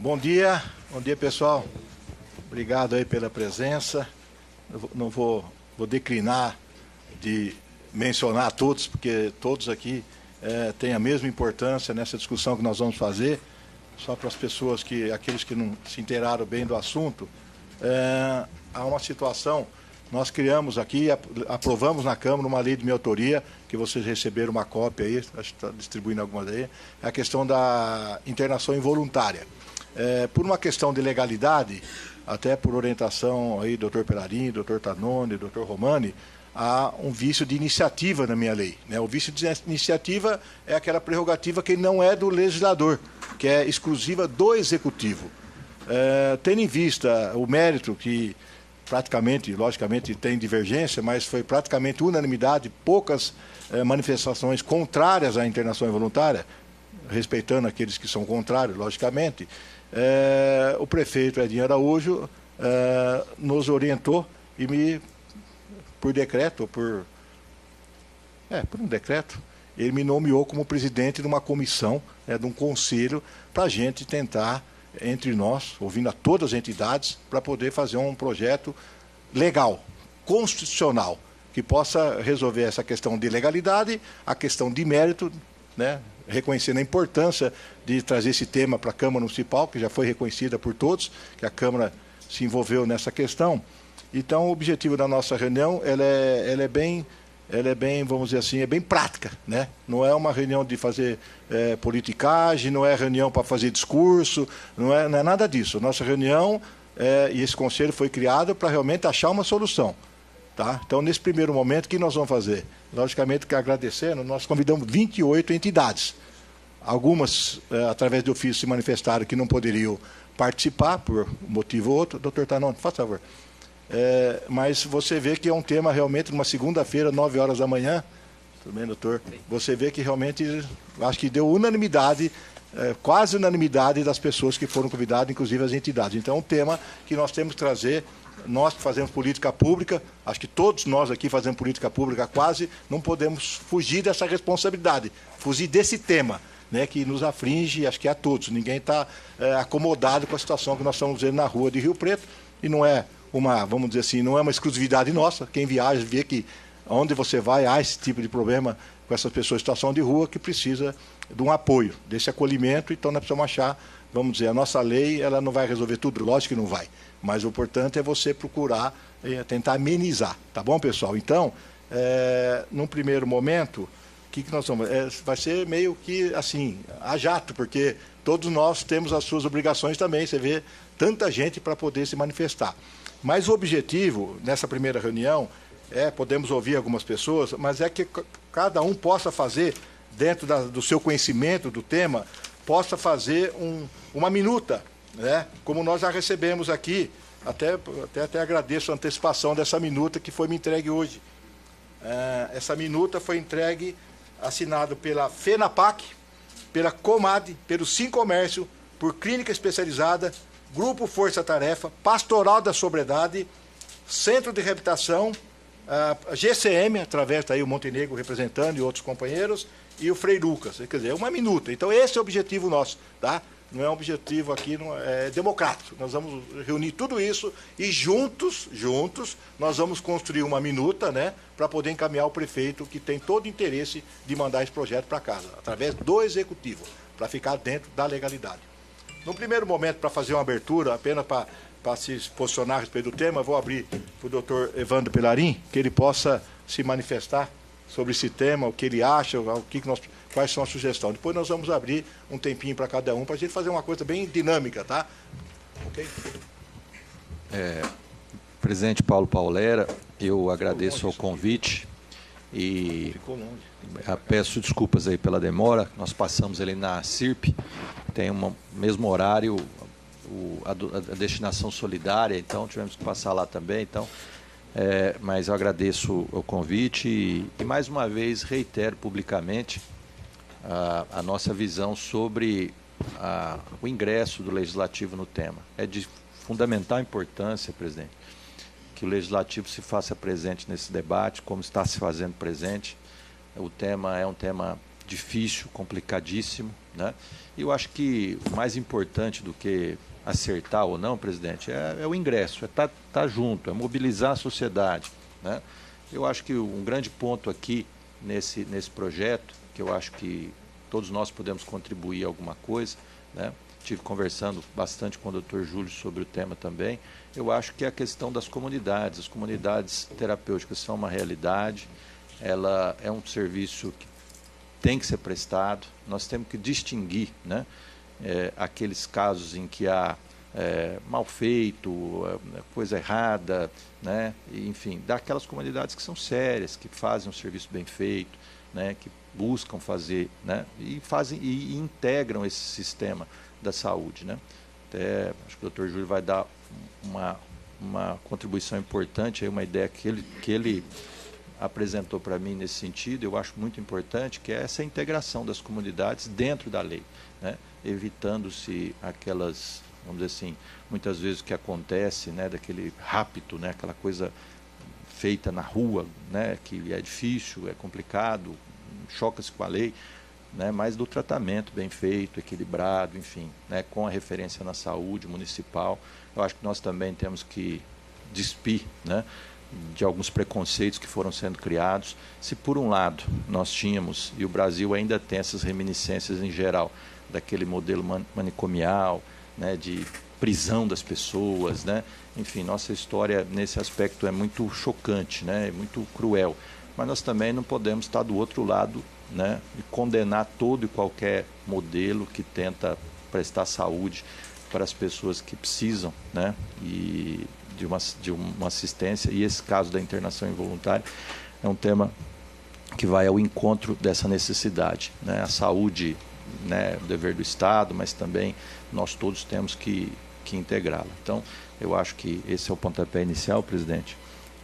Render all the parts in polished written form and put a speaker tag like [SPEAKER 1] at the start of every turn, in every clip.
[SPEAKER 1] Bom dia pessoal. Obrigado aí pela presença. Eu não vou declinar de mencionar todos, porque todos aqui têm a mesma importância nessa discussão que nós vamos fazer. Só para as pessoas aqueles que não se inteiraram bem do assunto, há uma situação. Nós criamos aqui, aprovamos na Câmara uma lei de minha autoria, que vocês receberam uma cópia aí, acho que está distribuindo algumas aí, é a questão da internação involuntária. Por uma questão de legalidade, até por orientação aí do Dr. Pelarin, Dr. Tanone, Dr. Romani, há um vício de iniciativa na minha lei, né? O vício de iniciativa é aquela prerrogativa que não é do legislador, que é exclusiva do Executivo. Tendo em vista o mérito que praticamente, logicamente, tem divergência, mas foi praticamente unanimidade, poucas manifestações contrárias à internação involuntária, respeitando aqueles que são contrários, logicamente, o prefeito Edinho Araújo nos orientou e por decreto, por um decreto, ele me nomeou como presidente de uma comissão, de um conselho, para a gente tentar, entre nós, ouvindo a todas as entidades, para poder fazer um projeto legal, constitucional, que possa resolver essa questão de legalidade, a questão de mérito, né, reconhecendo a importância de trazer esse tema para a Câmara Municipal, que já foi reconhecida por todos, que a Câmara se envolveu nessa questão. Então, o objetivo da nossa reunião, ela é bem, vamos dizer assim, é bem prática, né? Não é uma reunião de fazer politicagem, não é reunião para fazer discurso, não é nada disso. Nossa reunião, e esse conselho foi criado para realmente achar uma solução. Tá? Então, nesse primeiro momento, o que nós vamos fazer? Logicamente, que agradecendo, nós convidamos 28 entidades. Algumas, através de ofício, se manifestaram que não poderiam participar, por um motivo ou outro. Doutor Tanone, faz favor. Mas você vê que é um tema realmente, numa segunda-feira, 9 horas da manhã, tudo bem, doutor? Você vê que realmente, acho que deu unanimidade, quase unanimidade das pessoas que foram convidadas, inclusive as entidades. Então, é um tema que nós temos que trazer, nós que fazemos política pública, acho que todos nós aqui fazemos política pública quase, não podemos fugir dessa responsabilidade, fugir desse tema, né, que nos aflige, acho que a todos. Ninguém está acomodado com a situação que nós estamos vendo na rua de Rio Preto, e não é vamos dizer assim, não é uma exclusividade nossa. Quem viaja vê que onde você vai há esse tipo de problema com essas pessoas em situação de rua que precisa de um apoio, desse acolhimento. Então nós precisamos achar, vamos dizer, a nossa lei, ela não vai resolver tudo, lógico que não vai, mas o importante é você procurar tentar amenizar, tá bom, pessoal? Então, num primeiro momento, o que nós vamos... vai ser meio que assim, a jato, porque todos nós temos as suas obrigações também, você vê tanta gente para poder se manifestar. Mas o objetivo, nessa primeira reunião, podemos ouvir algumas pessoas, mas é que cada um possa fazer, dentro do seu conhecimento do tema, possa fazer uma minuta, né? Como nós já recebemos aqui, até agradeço a antecipação dessa minuta que foi me entregue hoje. Essa minuta foi entregue, assinado pela FENAPAC, pela Comad, pelo Sincomércio, por Clínica Especializada, Grupo Força Tarefa, Pastoral da Sobriedade, Centro de Reabilitação, GCM, através daí o Montenegro representando e outros companheiros, e o Frei Lucas. Quer dizer, uma minuta. Então, esse é o objetivo nosso, tá? Não é um objetivo aqui, é democrático. Nós vamos reunir tudo isso e juntos, nós vamos construir uma minuta, né, para poder encaminhar o prefeito, que tem todo o interesse de mandar esse projeto para casa, através do Executivo, para ficar dentro da legalidade. No primeiro momento, para fazer uma abertura, apenas para se posicionar a respeito do tema, vou abrir para o doutor Evandro Pelarin, que ele possa se manifestar sobre esse tema, o que ele acha, quais são as sugestões. Depois nós vamos abrir um tempinho para cada um, para a gente fazer uma coisa bem dinâmica, tá? Ok?
[SPEAKER 2] Presidente Paulo Paulera, eu agradeço ao convite e peço desculpas aí pela demora. Nós passamos ali na CIRP, tem mesmo horário, a destinação solidária, então tivemos que passar lá também. Então, mas eu agradeço o convite e mais uma vez reitero publicamente a nossa visão sobre o ingresso do Legislativo no tema. É de fundamental importância, presidente, que o Legislativo se faça presente nesse debate, como está se fazendo presente. O tema é um tema difícil, complicadíssimo, né? E eu acho que o mais importante do que acertar ou não, presidente, é o ingresso, é estar junto, é mobilizar a sociedade, né? Eu acho que um grande ponto aqui nesse projeto, que eu acho que todos nós podemos contribuir alguma coisa, né? Estive conversando bastante com o Dr. Júlio sobre o tema também. Eu acho que é a questão das comunidades. As comunidades terapêuticas são uma realidade, ela é um serviço que tem que ser prestado. Nós temos que distinguir, né, aqueles casos em que há mal feito, coisa errada, né, enfim, daquelas comunidades que são sérias, que fazem um serviço bem feito, né, que buscam fazer, né, e fazem e integram esse sistema da saúde, né? Até acho que o Dr. Júlio vai dar uma contribuição importante, aí, uma ideia que ele apresentou para mim nesse sentido, eu acho muito importante, que é essa integração das comunidades dentro da lei, né? Evitando-se aquelas, vamos dizer assim, muitas vezes o que acontece, né, daquele rapto, né, aquela coisa feita na rua, né, que é difícil, é complicado, choca-se com a lei, né, mas do tratamento bem feito, equilibrado, enfim, né, com a referência na saúde municipal. Eu acho que nós também temos que despir, né, de alguns preconceitos que foram sendo criados. Se por um lado nós tínhamos, e o Brasil ainda tem essas reminiscências em geral, daquele modelo manicomial, né, de prisão das pessoas, né, enfim, nossa história nesse aspecto é muito chocante, né, é muito cruel, mas nós também não podemos estar do outro lado, né, e condenar todo e qualquer modelo que tenta prestar saúde para as pessoas que precisam, né, e de uma assistência. E esse caso da internação involuntária é um tema que vai ao encontro dessa necessidade, né? A saúde, né, é o dever do Estado, mas também nós todos temos que integrá-la. Então, eu acho que esse é o pontapé inicial, presidente,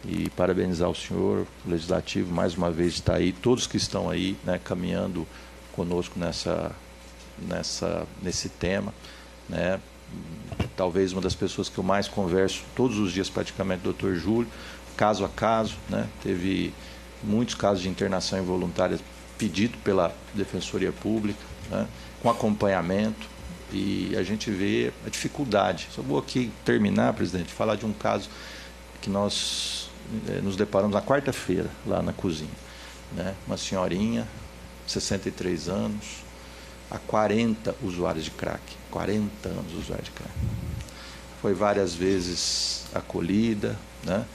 [SPEAKER 2] e parabenizar o senhor, o Legislativo, mais uma vez está aí, todos que estão aí, né, caminhando conosco nesse tema, né? Talvez uma das pessoas que eu mais converso todos os dias praticamente, o Dr. Júlio, caso a caso, né? Teve muitos casos de internação involuntária pedido pela Defensoria Pública, né, com acompanhamento, e a gente vê a dificuldade. Só vou aqui terminar, presidente, falar de um caso que nós nos deparamos na quarta-feira, lá na cozinha, né? Uma senhorinha, 63 anos, há 40 usuários de crack, 40 anos usuário de crack. Foi várias vezes acolhida, né?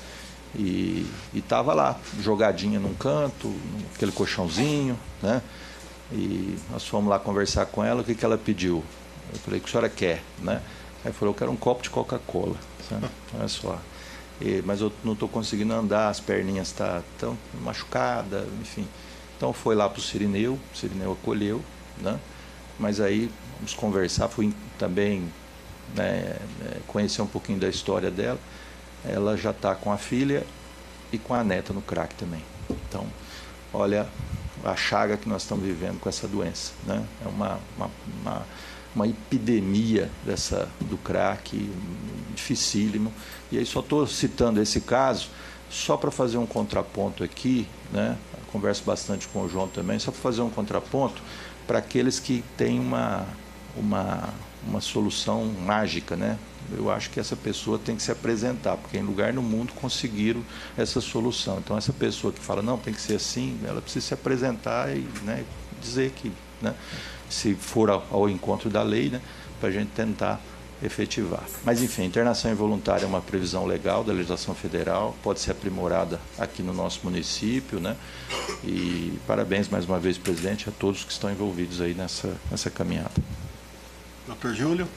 [SPEAKER 2] E estava lá, jogadinha num canto, aquele colchãozinho, né? E nós fomos lá conversar com ela. O que ela pediu? Eu falei, o que a senhora quer, né? Aí falou, eu quero um copo de Coca-Cola, olha só. Mas eu não estou conseguindo andar, as perninhas estão tão machucadas, enfim. Então foi lá para o Cirineu acolheu, né? Mas aí vamos conversar, fui também, né, conhecer um pouquinho da história dela. Ela já está com a filha e com a neta no crack também. Então, olha a chaga que nós estamos vivendo com essa doença, né? É uma epidemia do crack, dificílimo. E aí só estou citando esse caso só para fazer um contraponto aqui, né? Eu converso bastante com o João também, só para fazer um contraponto para aqueles que têm uma solução mágica, né? Eu acho que essa pessoa tem que se apresentar, porque em lugar no mundo conseguiram essa solução. Então, essa pessoa que fala, não, tem que ser assim, ela precisa se apresentar e, né, dizer que, né, se for ao encontro da lei, né, para a gente tentar efetivar. Mas, enfim, a internação involuntária é uma previsão legal da legislação federal, pode ser aprimorada aqui no nosso município, né? E parabéns mais uma vez, presidente, a todos que estão envolvidos aí nessa caminhada.
[SPEAKER 1] Dr. Júlio.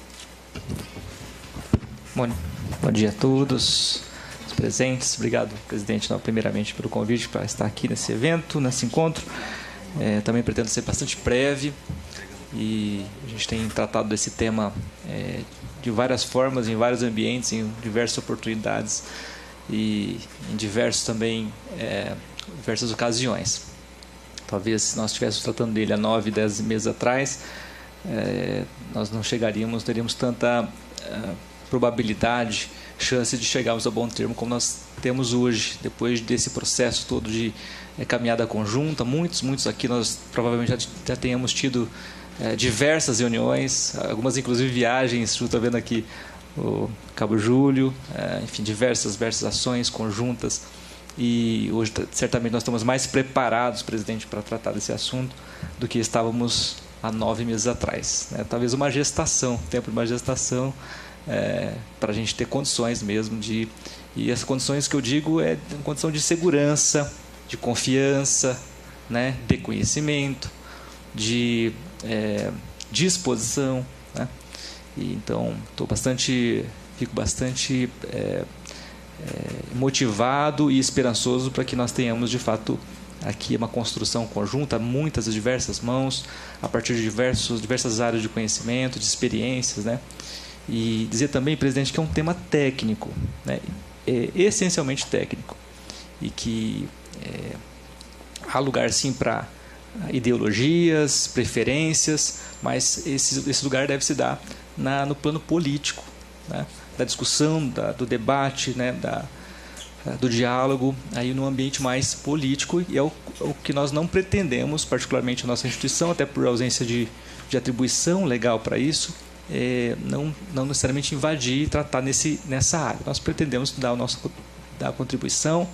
[SPEAKER 3] Bom dia a todos os presentes. Obrigado, presidente, primeiramente pelo convite para estar aqui nesse evento, nesse encontro. Também pretendo ser bastante breve e a gente tem tratado desse tema de várias formas, em vários ambientes, em diversas oportunidades e em diversas ocasiões. Talvez se nós estivéssemos tratando dele há 9, 10 meses atrás, nós não teríamos tanta probabilidade, chance de chegarmos a bom termo como nós temos hoje, depois desse processo todo de caminhada conjunta. Muitos aqui nós provavelmente já tenhamos tido diversas reuniões, algumas inclusive viagens, estou vendo aqui o Cabo Júlio, enfim, diversas ações conjuntas. E hoje, certamente, nós estamos mais preparados, presidente, para tratar desse assunto do que estávamos há 9 meses atrás. Talvez uma gestação, tempo de uma gestação, para a gente ter condições mesmo de... E as condições que eu digo é condição de segurança, de confiança, de conhecimento, de disposição. E, então, fico bastante motivado e esperançoso para que nós tenhamos, de fato, aqui uma construção conjunta, muitas e diversas mãos, a partir de diversas áreas de conhecimento, de experiências. E dizer também, presidente, que é um tema técnico, essencialmente técnico, e que há lugar, sim, para ideologias, preferências, mas esse lugar deve se dar no plano político, da discussão, do debate, do diálogo, aí no ambiente mais político, e é o que nós não pretendemos, particularmente a nossa instituição, até por ausência de atribuição legal para isso, não necessariamente invadir e tratar nessa área. Nós pretendemos dar a contribuição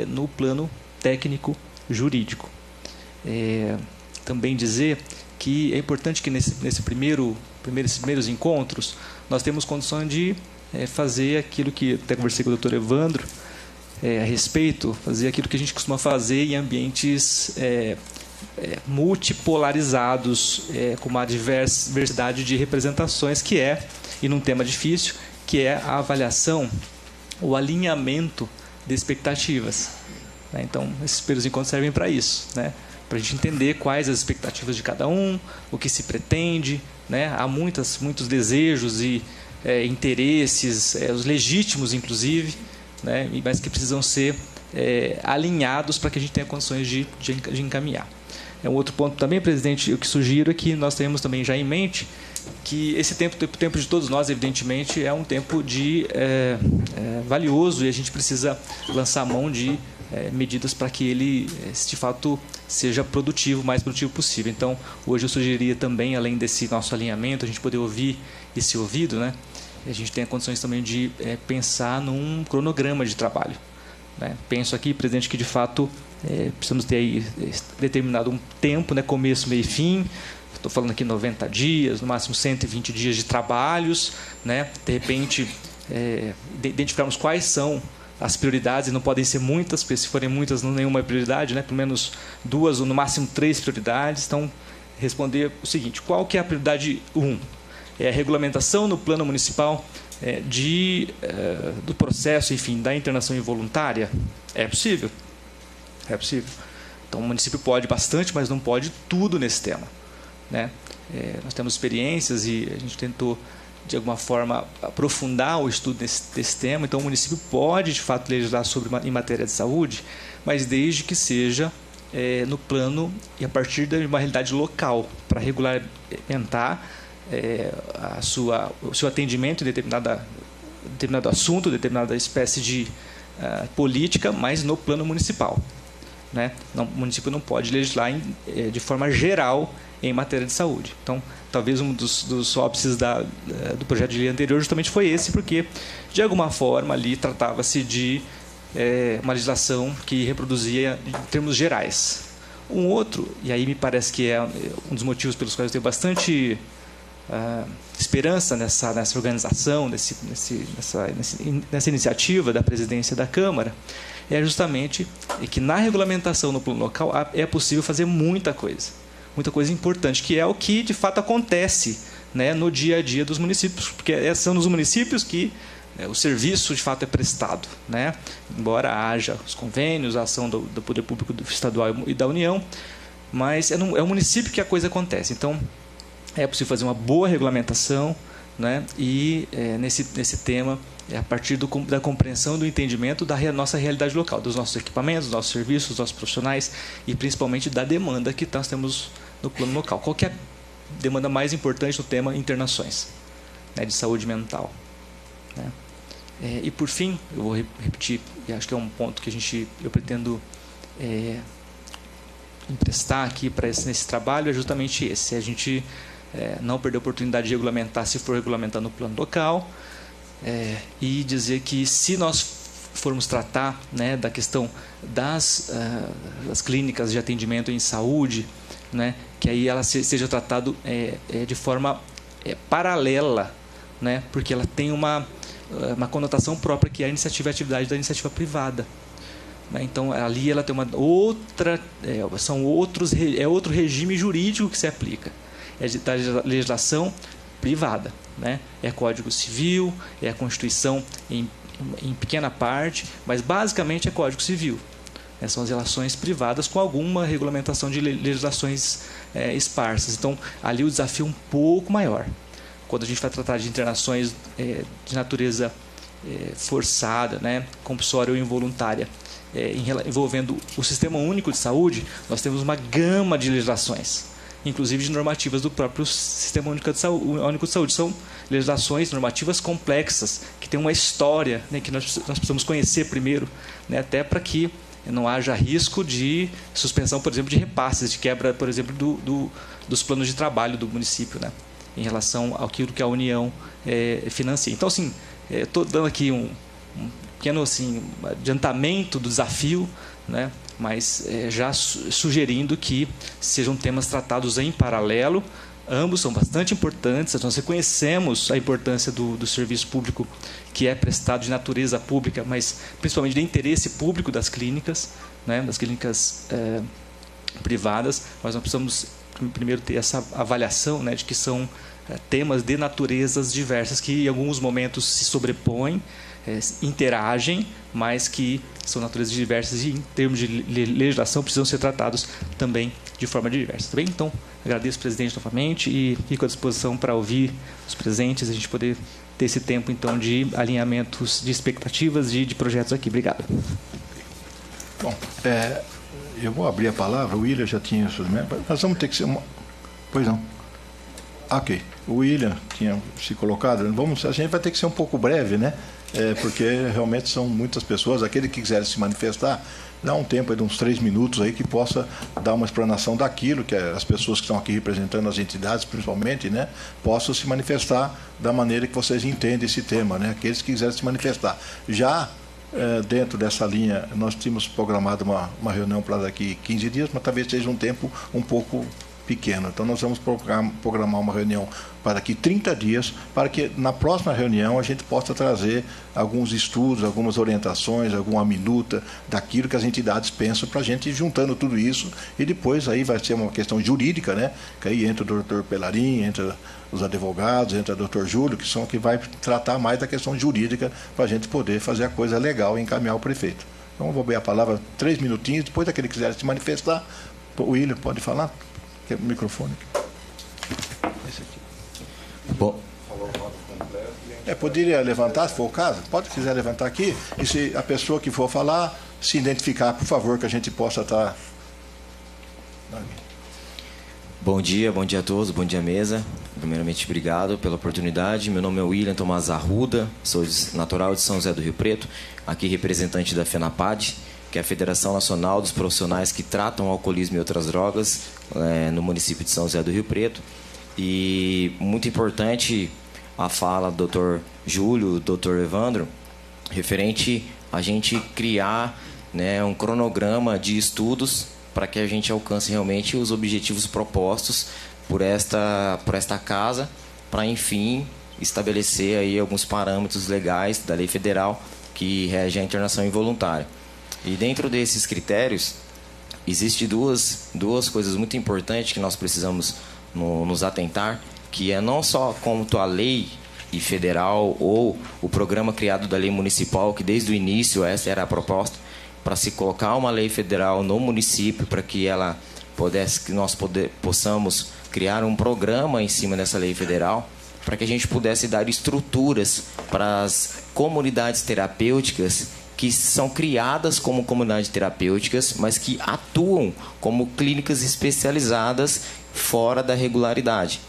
[SPEAKER 3] no plano técnico jurídico. Também dizer que é importante que nesses primeiros encontros nós temos condição de fazer aquilo que até conversei com o Dr. Evandro a respeito, fazer aquilo que a gente costuma fazer em ambientes multipolarizados, com uma diversidade de representações, e num tema difícil, que é a avaliação, o alinhamento de expectativas. Então, esses primeiros encontros servem para isso, para a gente entender quais as expectativas de cada um, o que se pretende. Há muitos desejos e interesses, os legítimos, inclusive, mas que precisam ser alinhados para que a gente tenha condições de encaminhar. Um outro ponto também, presidente, o que sugiro é que nós tenhamos também já em mente que esse tempo de todos nós, evidentemente, é um tempo valioso, e a gente precisa lançar mão de medidas para que ele, de fato, seja produtivo, o mais produtivo possível. Então, hoje eu sugeriria também, além desse nosso alinhamento, a gente poder ouvir e ser ouvido, a gente tem condições também de pensar num cronograma de trabalho. Penso aqui, presidente, que de fato precisamos ter aí determinado um tempo, começo, meio e fim. Estou falando aqui 90 dias, no máximo 120 dias de trabalhos, de repente identificarmos quais são as prioridades, e não podem ser muitas, porque se forem muitas, nenhuma é prioridade, pelo menos 2 ou no máximo 3 prioridades. Então, responder o seguinte: qual que é a prioridade 1? É a regulamentação no plano municipal do processo, enfim, da internação involuntária? É possível? É possível. Então, o município pode bastante, mas não pode tudo nesse tema. Nós temos experiências e a gente tentou, de alguma forma, aprofundar o estudo desse tema. Então, o município pode, de fato, legislar em matéria de saúde, mas desde que seja no plano e a partir de uma realidade local, para regulamentar o seu atendimento em determinado assunto, determinada espécie de política, mas no plano municipal. O município não pode legislar de forma geral em matéria de saúde. Então, talvez um dos óbices do projeto de lei anterior justamente foi esse, porque, de alguma forma, ali tratava-se de uma legislação que reproduzia em termos gerais. Um outro, e aí me parece que é um dos motivos pelos quais eu tenho bastante esperança nessa organização, nessa iniciativa da presidência da Câmara, é justamente que na regulamentação no plano local é possível fazer muita coisa importante, que é o que de fato acontece no dia a dia dos municípios, porque são nos municípios que o serviço de fato é prestado, embora haja os convênios, a ação do poder público estadual e da União, mas é o município que a coisa acontece. Então, é possível fazer uma boa regulamentação, e nesse tema, a partir da compreensão, do entendimento da nossa realidade local, dos nossos equipamentos, dos nossos serviços, dos nossos profissionais, e principalmente da demanda que nós temos no plano local. Qual que é a demanda mais importante no tema internações, de saúde mental? E, por fim, eu vou repetir, e acho que é um ponto que eu pretendo emprestar aqui nesse trabalho é justamente esse: a gente não perder a oportunidade de regulamentar, se for regulamentar no plano local, e dizer que, se nós formos tratar, né, da questão das clínicas de atendimento em saúde, né, que aí ela seja tratado de forma paralela, né, porque ela tem uma conotação própria, que é a iniciativa e atividade da iniciativa privada. Então, ali ela tem uma outra, outro regime jurídico que se aplica. É da legislação privada, né? É Código Civil, é a Constituição em pequena parte, mas basicamente é Código Civil. São as relações privadas com alguma regulamentação de legislações esparsas. Então, ali o desafio é um pouco maior. Quando a gente vai tratar de internações de natureza forçada, né, compulsória ou involuntária, envolvendo o Sistema Único de Saúde, nós temos uma gama de legislações, inclusive de normativas do próprio Sistema Único de Saúde. São legislações normativas complexas, que têm uma história, né, que nós precisamos conhecer primeiro, né, até para que não haja risco de suspensão, por exemplo, de repasses, de quebra, por exemplo, dos planos de trabalho do município, né, em relação àquilo que a União financia. Então, assim, estou dando aqui um pequeno, assim, adiantamento do desafio, né, mas já sugerindo que sejam temas tratados em paralelo. Ambos são bastante importantes. Nós reconhecemos a importância do serviço público, que é prestado de natureza pública, mas principalmente de interesse público das clínicas, né, das clínicas privadas. Mas nós precisamos primeiro ter essa avaliação, né, de que são temas de naturezas diversas, que em alguns momentos se sobrepõem, interagem, mas que são naturezas diversas e, em termos de legislação, precisam ser tratados também de forma diversa. Tá bem? Então, agradeço, presidente, novamente, e fico à disposição para ouvir os presentes e a gente poder ter esse tempo, então, de alinhamentos de expectativas de projetos aqui. Obrigado.
[SPEAKER 1] Bom, eu vou abrir a palavra. O William já tinha suas membros. Nós vamos ter que ser uma... Pois não. Ok. O William tinha se colocado. A gente vai ter que ser um pouco breve, né? Porque realmente são muitas pessoas. Aquele que quiser se manifestar, dá um tempo aí de uns 3 minutos aí, que possa dar uma explanação daquilo que as pessoas que estão aqui representando as entidades, principalmente, né, possam se manifestar da maneira que vocês entendem esse tema, né? Aqueles que quiserem se manifestar. Já dentro dessa linha, nós tínhamos programado uma reunião para daqui 15 dias, mas talvez seja um tempo um pouco pequeno. Então, nós vamos programar uma reunião para daqui 30 dias, para que na próxima reunião a gente possa trazer alguns estudos, algumas orientações, alguma minuta daquilo que as entidades pensam, para a gente ir juntando tudo isso, e depois aí vai ser uma questão jurídica, né? Que aí entra o doutor Pelarim, entra os advogados, entra o doutor Júlio, que vai tratar mais da questão jurídica, para a gente poder fazer a coisa legal e encaminhar o prefeito. Então, eu vou ver a palavra 3 minutinhos, depois daquele que quiser se manifestar. O William, pode falar? Quer o microfone? Esse aqui.
[SPEAKER 4] Bom.
[SPEAKER 1] Poderia levantar, se for o caso? Quiser levantar aqui, e se a pessoa que for falar, se identificar, por favor, que a gente possa estar...
[SPEAKER 4] Bom dia a todos, bom dia, mesa. Primeiramente, obrigado pela oportunidade. Meu nome é William Tomás Arruda, sou natural de São José do Rio Preto, aqui representante da FENAPAD, que é a Federação Nacional dos Profissionais que Tratam Alcoolismo e Outras Drogas, no município de São José do Rio Preto. E muito importante a fala do Dr. Júlio, do Dr. Evandro, referente a gente criar, né, um cronograma de estudos para que a gente alcance realmente os objetivos propostos por esta casa, para, enfim, estabelecer aí alguns parâmetros legais da lei federal que rege a internação involuntária. E dentro desses critérios, existem duas coisas muito importantes que nós precisamos nos atentar, que é não só quanto a lei federal ou o programa criado da lei municipal, que desde o início essa era a proposta, para se colocar uma lei federal no município, para que nós possamos criar um programa em cima dessa lei federal, para que a gente pudesse dar estruturas para as comunidades terapêuticas que são criadas como comunidades terapêuticas, mas que atuam como clínicas especializadas fora da regularidade.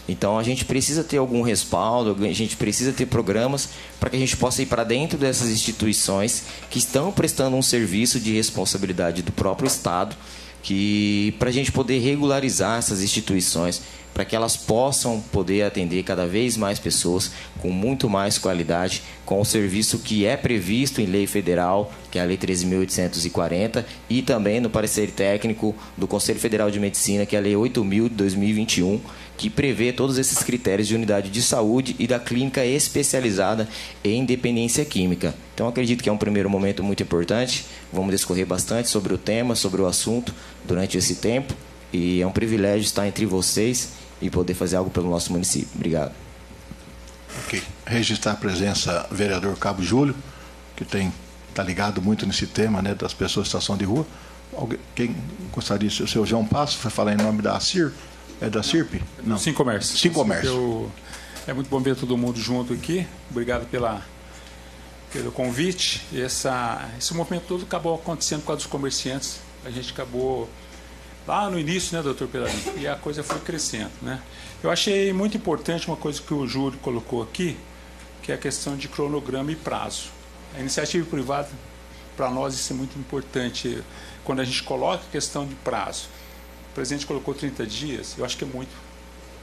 [SPEAKER 4] Então, a gente precisa ter algum respaldo, a gente precisa ter programas para que a gente possa ir para dentro dessas instituições que estão prestando um serviço de responsabilidade do próprio Estado, que para a gente poder regularizar essas instituições, para que elas possam poder atender cada vez mais pessoas com muito mais qualidade, com o serviço que é previsto em lei federal, que é a Lei 13.840, e também no parecer técnico do Conselho Federal de Medicina, que é a Lei 8.000 de 2021, que prevê todos esses critérios de unidade de saúde e da clínica especializada em dependência química. Então, acredito que é um primeiro momento muito importante. Vamos discorrer bastante sobre o tema, sobre o assunto durante esse tempo, e é um privilégio estar entre vocês e poder fazer algo pelo nosso município. Obrigado.
[SPEAKER 1] Ok. Registrar a presença do vereador Cabo Júlio, que está ligado muito nesse tema, né, das pessoas em situação de rua. Quem gostaria, o seu João Passo, vai falar em nome da CIR? É da CIRP? Não.
[SPEAKER 5] Sim Comércio.
[SPEAKER 1] Sim Comércio.
[SPEAKER 5] É muito bom ver todo mundo junto aqui. Obrigado pelo convite. Esse movimento todo acabou acontecendo por causa dos comerciantes. A gente acabou lá no início, né, doutor Pelarim? E a coisa foi crescendo, né? Eu achei muito importante uma coisa que o Júlio colocou aqui, que é a questão de cronograma e prazo. A iniciativa privada, para nós, isso é muito importante. Quando a gente coloca a questão de prazo, o presidente colocou 30 dias, eu acho que é muito.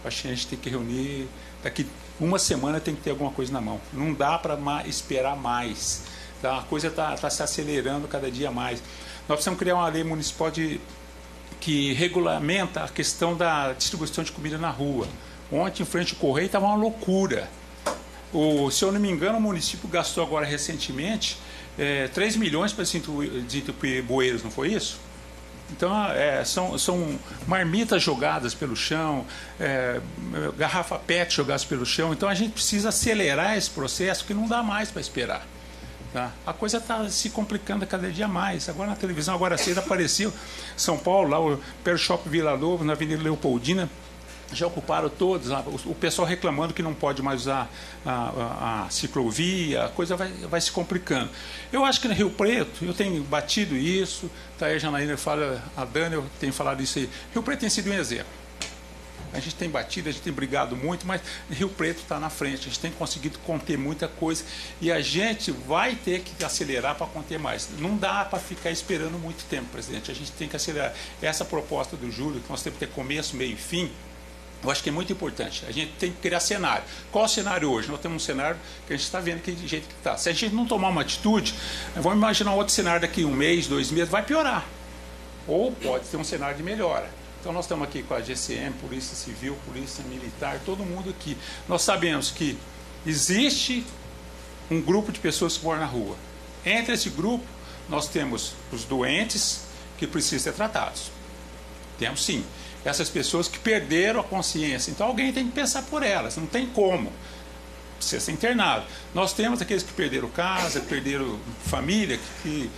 [SPEAKER 5] Eu acho que a gente tem que reunir, daqui uma semana tem que ter alguma coisa na mão. Não dá para esperar mais. Tá? A coisa está se acelerando cada dia mais. Nós precisamos criar uma lei municipal que regulamenta a questão da distribuição de comida na rua. Ontem, em frente ao Correio, estava uma loucura. Se eu não me engano, o município gastou agora recentemente 3 milhões para desentupir bueiros, não foi isso? Então, são marmitas jogadas pelo chão, garrafa PET jogadas pelo chão. Então, a gente precisa acelerar esse processo, que não dá mais para esperar. Tá? A coisa está se complicando cada dia mais. Agora na televisão, agora cedo, apareceu São Paulo, lá o Perto Shopping Vila Lobo, na Avenida Leopoldina, já ocuparam todos. O pessoal reclamando que não pode mais usar a ciclovia, a coisa vai se complicando. Eu acho que no Rio Preto, eu tenho batido isso, tá aí a Janaína fala, a Dani, eu tenho falado isso aí. Rio Preto tem sido um exemplo. A gente tem batido, a gente tem brigado muito, mas Rio Preto está na frente. A gente tem conseguido conter muita coisa e a gente vai ter que acelerar para conter mais. Não dá para ficar esperando muito tempo, presidente. A gente tem que acelerar. Essa proposta do Júlio, que nós temos que ter começo, meio e fim, eu acho que é muito importante. A gente tem que criar cenário. Qual é o cenário hoje? Nós temos um cenário que a gente está vendo que do jeito que está. Se a gente não tomar uma atitude, vamos imaginar outro cenário daqui 1 mês, 2 meses, vai piorar. Ou pode ter um cenário de melhora. Então, nós estamos aqui com a GCM, Polícia Civil, Polícia Militar, todo mundo aqui. Nós sabemos que existe um grupo de pessoas que moram na rua. Entre esse grupo, nós temos os doentes que precisam ser tratados. Temos sim. Essas pessoas que perderam a consciência. Então, alguém tem que pensar por elas. Não tem como. Precisa ser internado. Nós temos aqueles que perderam casa, que perderam família, que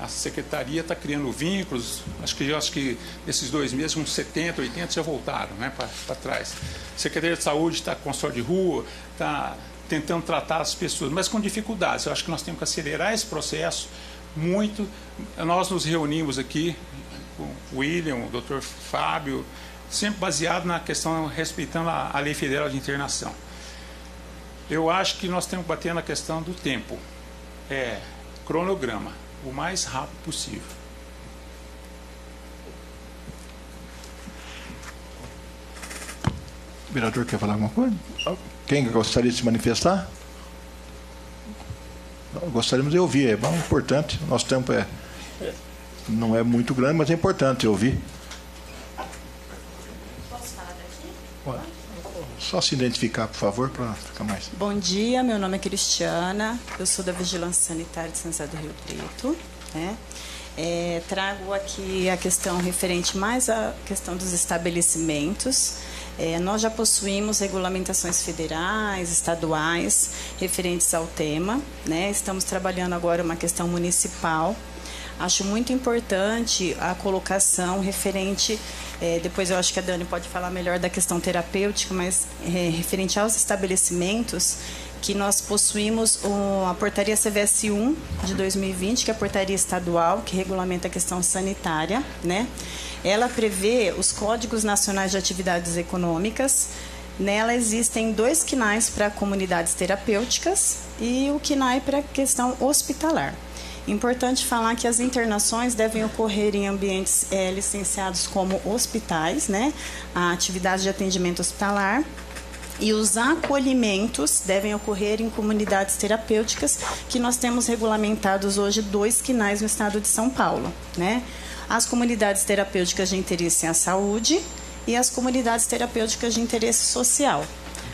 [SPEAKER 5] a secretaria está criando vínculos. Acho que nesses 2 meses, uns 70, 80 já voltaram, né, para trás. A Secretaria de Saúde está com consórcio de rua, está tentando tratar as pessoas, mas com dificuldades. Eu acho que nós temos que acelerar esse processo muito. Nós nos reunimos aqui, com o William, o Dr. Fábio, sempre baseado na questão, respeitando a Lei Federal de Internação. Eu acho que nós temos que bater na questão do tempo. Cronograma. O mais rápido possível.
[SPEAKER 1] O vereador quer falar alguma coisa? Quem gostaria de se manifestar? Gostaríamos de ouvir, é bom, importante. Nosso tempo não é muito grande, mas é importante ouvir.
[SPEAKER 6] Posso falar daqui?
[SPEAKER 1] Só se identificar, por favor, para ficar mais.
[SPEAKER 6] Bom dia, meu nome é Cristiana, eu sou da Vigilância Sanitária de São José do Rio Preto. Né? Trago aqui a questão referente mais à questão dos estabelecimentos. Nós já possuímos regulamentações federais, estaduais, referentes ao tema. Né? Estamos trabalhando agora uma questão municipal. Acho muito importante a colocação referente, depois eu acho que a Dani pode falar melhor da questão terapêutica, mas referente aos estabelecimentos, que nós possuímos a portaria CVS 1 de 2020, que é a portaria estadual, que regulamenta a questão sanitária. Né? Ela prevê os códigos nacionais de atividades econômicas, Nela existem 2 CNAEs para comunidades terapêuticas e o CNAE para questão hospitalar. Importante falar que as internações devem ocorrer em ambientes licenciados como hospitais, né? A atividade de atendimento hospitalar. E os acolhimentos devem ocorrer em comunidades terapêuticas, que nós temos regulamentados hoje 2 CNAEs no estado de São Paulo, né? As comunidades terapêuticas de interesse à saúde e as comunidades terapêuticas de interesse social.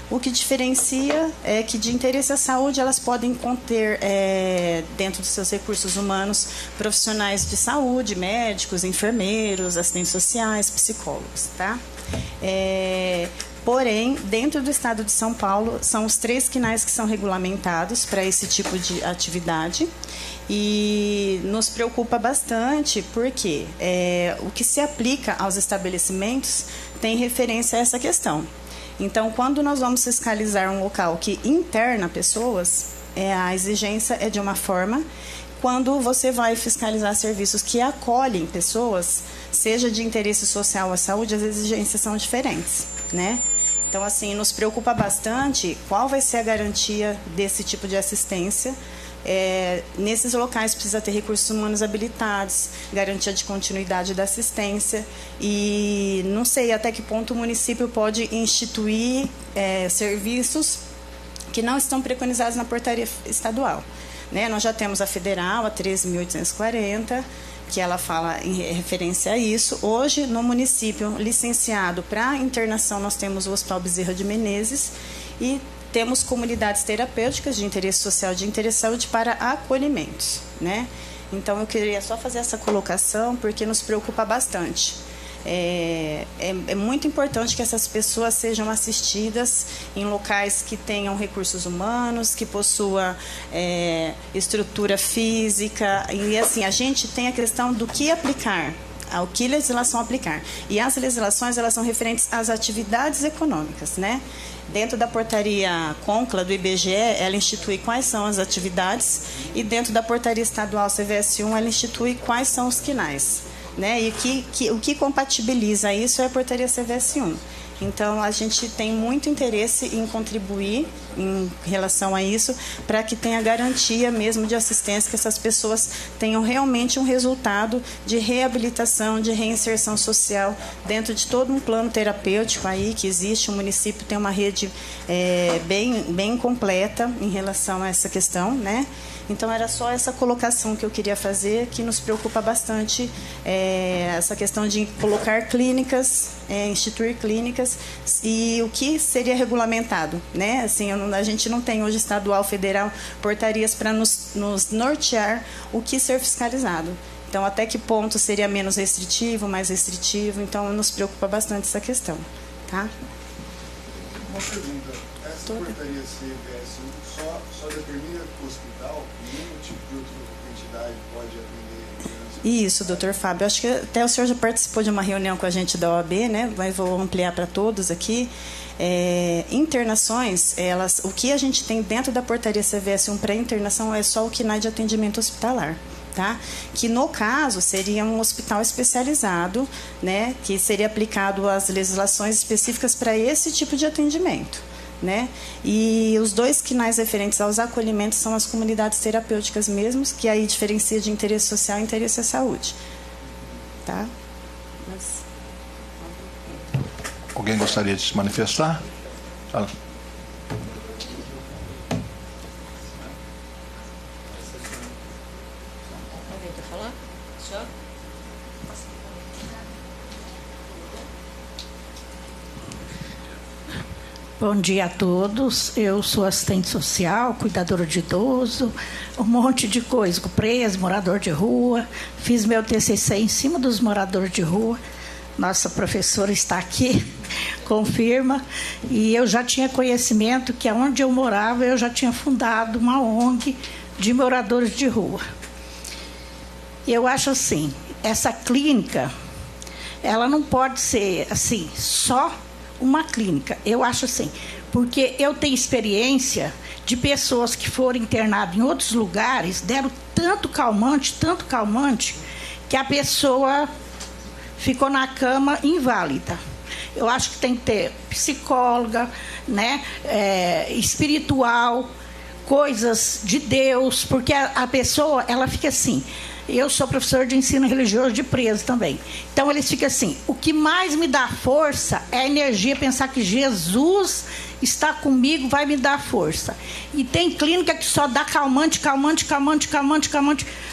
[SPEAKER 6] O que diferencia é que de interesse à saúde elas podem conter, dentro dos seus recursos humanos, profissionais de saúde, médicos, enfermeiros, assistentes sociais, psicólogos, tá? Porém, dentro do estado de São Paulo, são os 3 CNAEs que são regulamentados para esse tipo de atividade. E nos preocupa bastante porque o que se aplica aos estabelecimentos tem referência a essa questão. Então, quando nós vamos fiscalizar um local que interna pessoas, a exigência é de uma forma. Quando você vai fiscalizar serviços que acolhem pessoas, seja de interesse social ou à saúde, as exigências são diferentes, né? Então, assim, nos preocupa bastante qual vai ser a garantia desse tipo de assistência. Nesses locais precisa ter recursos humanos habilitados, garantia de continuidade da assistência e não sei até que ponto o município pode instituir serviços que não estão preconizados na portaria estadual, né? Nós já temos a federal, a 13.840, que ela fala em referência a isso. Hoje, no município licenciado para internação, nós temos o Hospital Bezerra de Menezes e temos comunidades terapêuticas de interesse social, de interesse de saúde para acolhimentos, né? Então, eu queria só fazer essa colocação porque nos preocupa bastante. É muito importante que essas pessoas sejam assistidas em locais que tenham recursos humanos, que possuam estrutura física. E, assim, a gente tem a questão do que aplicar, ao que legislação aplicar. E as legislações, elas são referentes às atividades econômicas, né? Dentro da portaria CONCLA do IBGE, ela institui quais são as atividades e dentro da portaria estadual CVS1, ela institui quais são os CNAEs, né? E o que compatibiliza isso é a portaria CVS1. Então, a gente tem muito interesse em contribuir em relação a isso, para que tenha garantia mesmo de assistência, que essas pessoas tenham realmente um resultado de reabilitação, de reinserção social, dentro de todo um plano terapêutico aí que existe. O município tem uma rede bem completa em relação a essa questão, né? Então, era só essa colocação que eu queria fazer, que nos preocupa bastante, essa questão de colocar clínicas, instituir clínicas, e o que seria regulamentado, né? Assim, a gente não tem hoje estadual, federal, portarias para nos nortear o que ser fiscalizado. Então, até que ponto seria menos restritivo, mais restritivo? Então, nos preocupa bastante essa questão, tá?
[SPEAKER 7] Uma pergunta. Essa portaria CVS só determina o hospital? Nenhum tipo de outra entidade pode atender?
[SPEAKER 6] Isso, doutor Fábio. Acho que até o senhor já participou de uma reunião com a gente da OAB, né? Mas vou ampliar para todos aqui. Internações, o que a gente tem dentro da portaria CVS1 para internação é só o CNAE de atendimento hospitalar. Tá? Que, no caso, seria um hospital especializado, né? Que seria aplicado as legislações específicas para esse tipo de atendimento, né? E os 2 CNAEs referentes aos acolhimentos são as comunidades terapêuticas mesmos, que aí diferencia de interesse social e interesse à saúde. Tá?
[SPEAKER 1] Alguém gostaria de se manifestar? Fala.
[SPEAKER 8] Bom dia a todos. Eu sou assistente social, cuidadora de idoso, um monte de coisa, preso, morador de rua. Fiz meu TCC em cima dos moradores de rua. Nossa professora está aqui, confirma. E eu já tinha conhecimento que onde eu morava, eu já tinha fundado uma ONG de moradores de rua. Eu acho assim, essa clínica, ela não pode ser assim, só uma clínica. Eu acho assim, porque eu tenho experiência de pessoas que foram internadas em outros lugares, deram tanto calmante, que a pessoa ficou na cama inválida. Eu acho que tem que ter psicóloga, né, espiritual, coisas de Deus, porque a pessoa, ela fica assim. Eu sou professor de ensino religioso de preso também. Então, eles ficam assim, o que mais me dá força é a energia, pensar que Jesus está comigo, vai me dar força. E tem clínica que só dá calmante.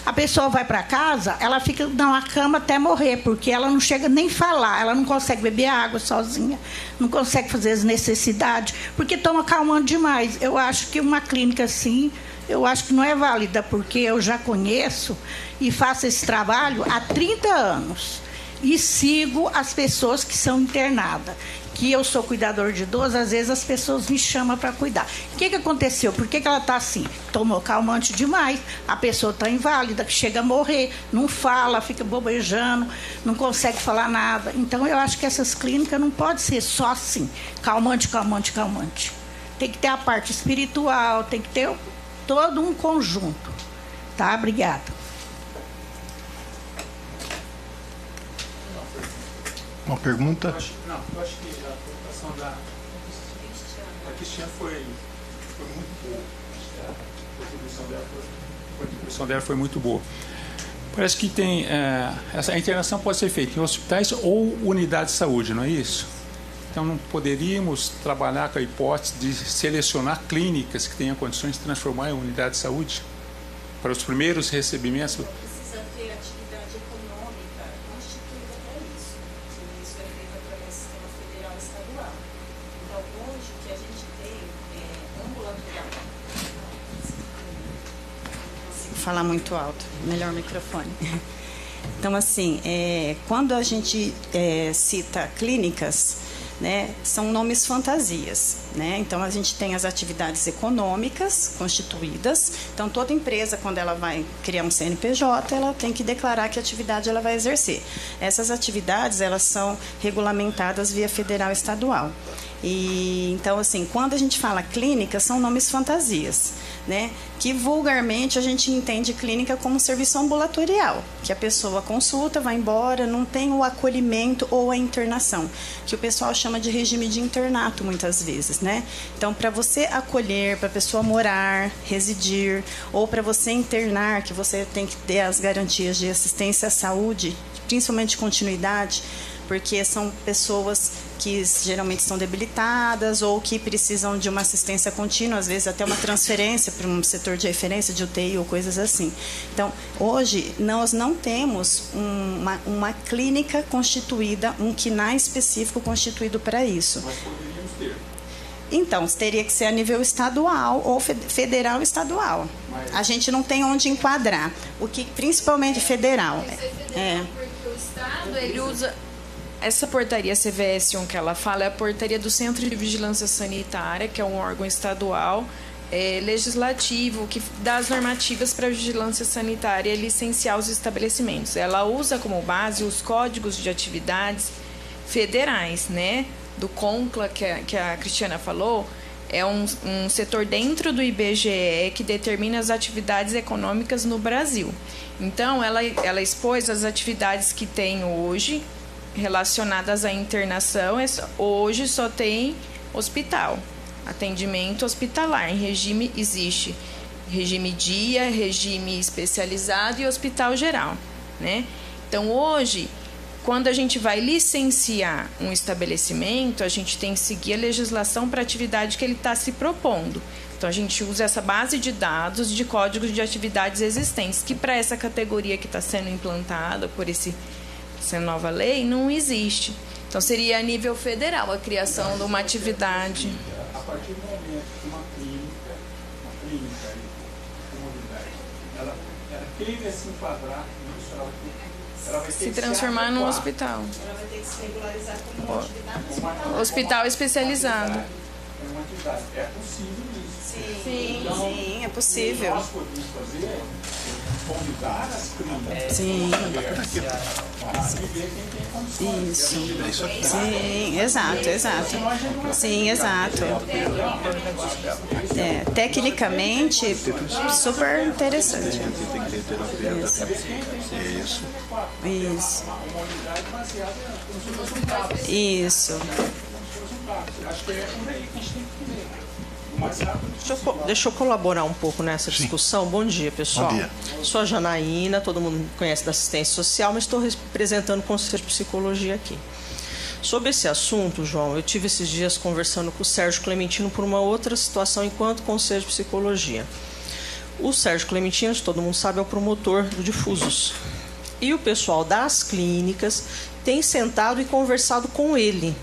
[SPEAKER 8] A pessoa vai para casa, ela fica na cama até morrer, porque ela não chega nem falar, ela não consegue beber água sozinha, não consegue fazer as necessidades, porque toma calmante demais. Eu acho que uma clínica assim, eu acho que não é válida, porque eu já conheço e faço esse trabalho há 30 anos. E sigo as pessoas que são internadas. Que eu sou cuidador de idoso, às vezes as pessoas me chamam para cuidar. O que aconteceu? Por que ela está assim? Tomou calmante demais, a pessoa está inválida, chega a morrer, não fala, fica bobejando, não consegue falar nada. Então, eu acho que essas clínicas não podem ser só assim, calmante. Tem que ter a parte espiritual, tem que ter todo um conjunto. Tá? Obrigada.
[SPEAKER 1] Uma pergunta?
[SPEAKER 5] Eu acho que a colocação da Cristiane foi muito boa. A contribuição dela foi muito boa. Parece que tem a internação pode ser feita em hospitais ou unidades de saúde, não é isso? Então, não poderíamos trabalhar com a hipótese de selecionar clínicas que tenham condições de transformar em unidade de saúde para os primeiros recebimentos?
[SPEAKER 6] Precisa ter atividade econômica constituída para isso. Isso é feito através do sistema federal e estadual. Então, hoje, o que a gente tem é ambulatorial. Não consigo falar muito alto. Melhor microfone. Então, assim, quando a gente cita clínicas, né, são nomes fantasias, né? Então a gente tem as atividades econômicas constituídas. Então toda empresa, quando ela vai criar um CNPJ, ela tem que declarar que atividade ela vai exercer. Essas atividades, elas são regulamentadas via federal e estadual. E então, assim, quando a gente fala clínica, são nomes fantasias, né? Que vulgarmente a gente entende clínica como serviço ambulatorial, que a pessoa consulta, vai embora, não tem o acolhimento ou a internação, que o pessoal chama de regime de internato muitas vezes, né? Então, para você acolher, para a pessoa morar, residir, ou para você internar, que você tem que ter as garantias de assistência à saúde, principalmente de continuidade, porque são pessoas que geralmente são debilitadas ou que precisam de uma assistência contínua, às vezes até uma transferência para um setor de referência de UTI ou coisas assim. Então, hoje, nós não temos uma clínica constituída, um CNAE específico constituído para isso.
[SPEAKER 5] Mas poderíamos ter.
[SPEAKER 6] Então, teria que ser a nível estadual ou federal e estadual. A gente não tem onde enquadrar, o que principalmente federal.
[SPEAKER 9] Porque o Estado, ele usa... Essa portaria CVS 1 que ela fala é a portaria do Centro de Vigilância Sanitária, que é um órgão estadual legislativo que dá as normativas para a vigilância sanitária e licenciar os estabelecimentos. Ela usa como base os códigos de atividades federais, né? Do CONCLA, que a Cristiana falou, é um setor dentro do IBGE que determina as atividades econômicas no Brasil. Então, ela expôs as atividades que tem hoje, relacionadas à internação. Hoje só tem hospital, atendimento hospitalar. Em regime existe regime dia, regime especializado e hospital geral, né? Então, hoje, quando a gente vai licenciar um estabelecimento, a gente tem que seguir a legislação para a atividade que ele está se propondo. Então, a gente usa essa base de dados de códigos de atividades existentes, que para essa categoria que está sendo implantada por essa nova lei, não existe. Então, seria a nível federal a criação de uma atividade.
[SPEAKER 5] A partir do momento que uma clínica ela queira se enquadrar nisso, ela vai ter
[SPEAKER 9] se transformar num hospital.
[SPEAKER 6] Ela vai ter que se regularizar como uma atividade
[SPEAKER 9] hospital especializado.
[SPEAKER 5] É uma atividade. É possível isso.
[SPEAKER 6] Sim, é possível.
[SPEAKER 5] Nós podemos fazer convidar as clínicas.
[SPEAKER 6] Sim. Isso. Sim, exato. Sim, exato. Tecnicamente, super interessante.
[SPEAKER 1] Tem que ter terapeuta.
[SPEAKER 6] Isso.
[SPEAKER 5] Acho que é por aí que a gente tem que ver.
[SPEAKER 10] Deixa eu colaborar um pouco nessa discussão. Sim. Bom dia, pessoal.
[SPEAKER 1] Bom dia.
[SPEAKER 10] Sou a Janaína, todo mundo me conhece da assistência social, mas estou representando o Conselho de Psicologia aqui. Sobre esse assunto, João, eu tive esses dias conversando com o Sérgio Clementino por uma outra situação enquanto Conselho de Psicologia. O Sérgio Clementino, todo mundo sabe, é o promotor do Difusos. E o pessoal das clínicas tem sentado e conversado com ele,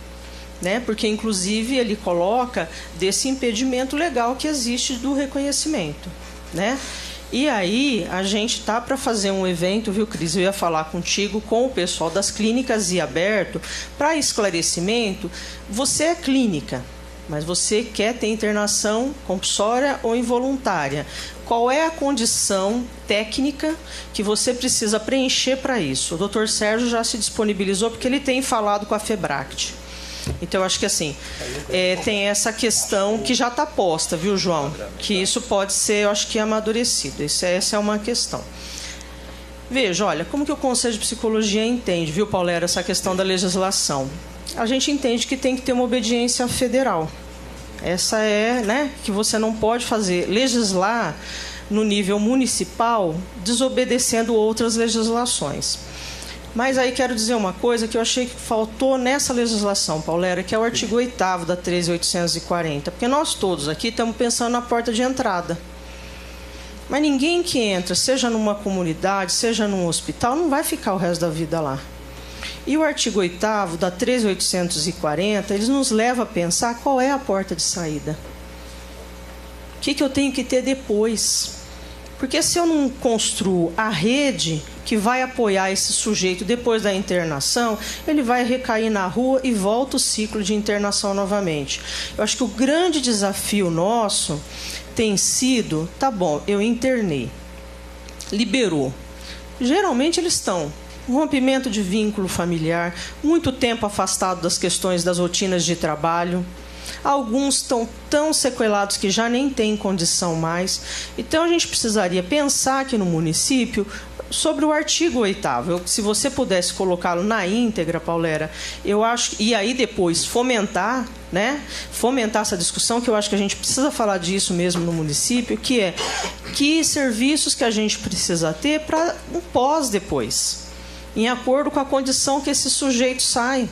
[SPEAKER 10] né? Porque, inclusive, ele coloca desse impedimento legal que existe do reconhecimento, né? E aí, a gente está para fazer um evento, viu, Cris? Eu ia falar contigo, com o pessoal das clínicas e aberto, para esclarecimento. Você é clínica, mas você quer ter internação compulsória ou involuntária. Qual é a condição técnica que você precisa preencher para isso? O doutor Sérgio já se disponibilizou, porque ele tem falado com a FEBRACT. Então, eu acho que assim, tem essa questão que já está posta, viu, João? Que isso pode ser, eu acho que, amadurecido. Essa é uma questão. Veja, olha, como que o Conselho de Psicologia entende, viu, Paulera, essa questão da legislação? A gente entende que tem que ter uma obediência federal. Essa é, né, que você não pode legislar no nível municipal desobedecendo outras legislações. Mas aí quero dizer uma coisa que eu achei que faltou nessa legislação, Paulera, que é o artigo 8º da 13.840, porque nós todos aqui estamos pensando na porta de entrada. Mas ninguém que entra, seja numa comunidade, seja num hospital, não vai ficar o resto da vida lá. E o artigo 8º da 13.840, eles nos leva a pensar qual é a porta de saída. O que eu tenho que ter depois? Porque se eu não construo a rede que vai apoiar esse sujeito depois da internação, ele vai recair na rua e volta o ciclo de internação novamente. Eu acho que o grande desafio nosso tem sido, tá bom, eu internei, liberou. Geralmente eles estão com rompimento de vínculo familiar, muito tempo afastado das questões das rotinas de trabalho. Alguns estão tão sequelados que já nem têm condição mais. Então, a gente precisaria pensar aqui no município sobre o artigo 8º. Se você pudesse colocá-lo na íntegra, Paulera, eu acho, e aí depois fomentar, né? Fomentar essa discussão, que eu acho que a gente precisa falar disso mesmo no município, que é que serviços que a gente precisa ter para um pós-depois, em acordo com a condição que esse sujeito sai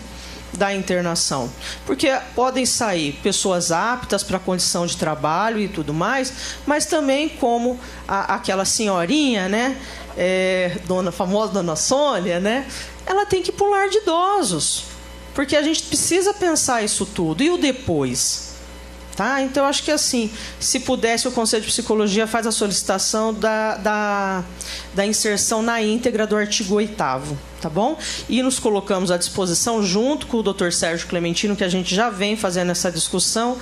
[SPEAKER 10] da internação. Porque podem sair pessoas aptas para a condição de trabalho e tudo mais, mas também como aquela senhorinha, né? Famosa Dona Sônia, né? Ela tem que pular de idosos, porque a gente precisa pensar isso tudo. E o depois? Tá? Então, acho que assim, se pudesse, o Conselho de Psicologia faz a solicitação da inserção na íntegra do artigo 8º, tá bom? E nos colocamos à disposição, junto com o Dr. Sérgio Clementino, que a gente já vem fazendo essa discussão,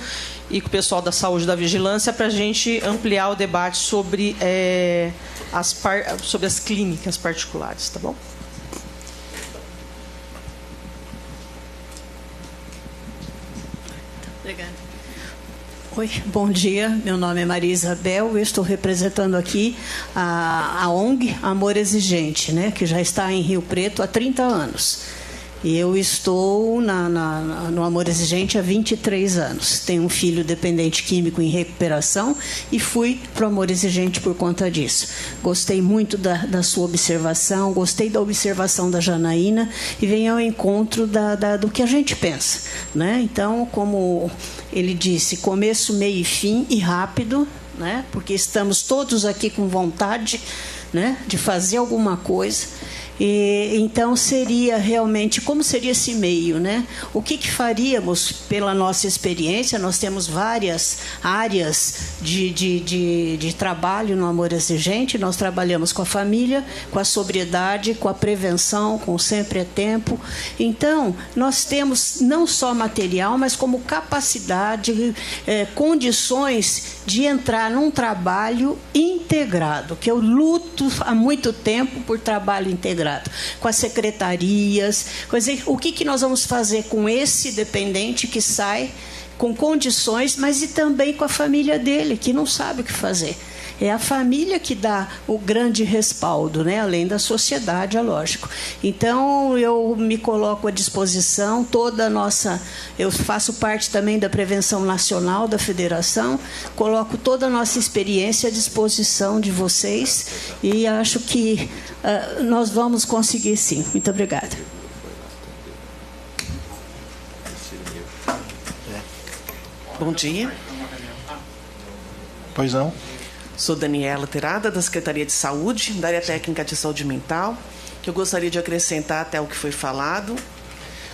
[SPEAKER 10] e com o pessoal da saúde e da vigilância, para a gente ampliar o debate sobre, sobre as clínicas particulares, tá bom?
[SPEAKER 8] Obrigada. Oi, bom dia. Meu nome é Maria Isabel. Eu estou representando aqui a ONG Amor Exigente, né, que já está em Rio Preto há 30 anos. E eu estou no Amor Exigente há 23 anos. Tenho um filho dependente químico em recuperação e fui para o Amor Exigente por conta disso. Gostei muito da sua observação, gostei da observação da Janaína e venho ao encontro do que a gente pensa, né? Então, como ele disse, começo, meio e fim e rápido, né? Porque estamos todos aqui com vontade, né, de fazer alguma coisa. Então, seria realmente, como seria esse meio, né? O que faríamos pela nossa experiência? Nós temos várias áreas de trabalho no Amor Exigente. Nós trabalhamos com a família, com a sobriedade, com a prevenção, com o Sempre é Tempo. Então, nós temos não só material, mas como capacidade, condições de entrar num trabalho integrado, que eu luto
[SPEAKER 11] luto há muito tempo por trabalho integrado, com as secretarias. Quer dizer, o que nós vamos fazer com esse dependente que sai com condições, mas e também com a família dele, que não sabe o que fazer? É a família que dá o grande respaldo, né? Além da sociedade, é lógico. Então, eu me coloco à disposição, toda a nossa... Eu faço parte também da Prevenção Nacional da Federação, coloco toda a nossa experiência à disposição de vocês e acho que nós vamos conseguir, sim. Muito obrigada.
[SPEAKER 12] Bom dia.
[SPEAKER 1] Pois não.
[SPEAKER 12] Sou Daniela Terada, da Secretaria de Saúde, da área técnica de saúde mental, que eu gostaria de acrescentar até o que foi falado.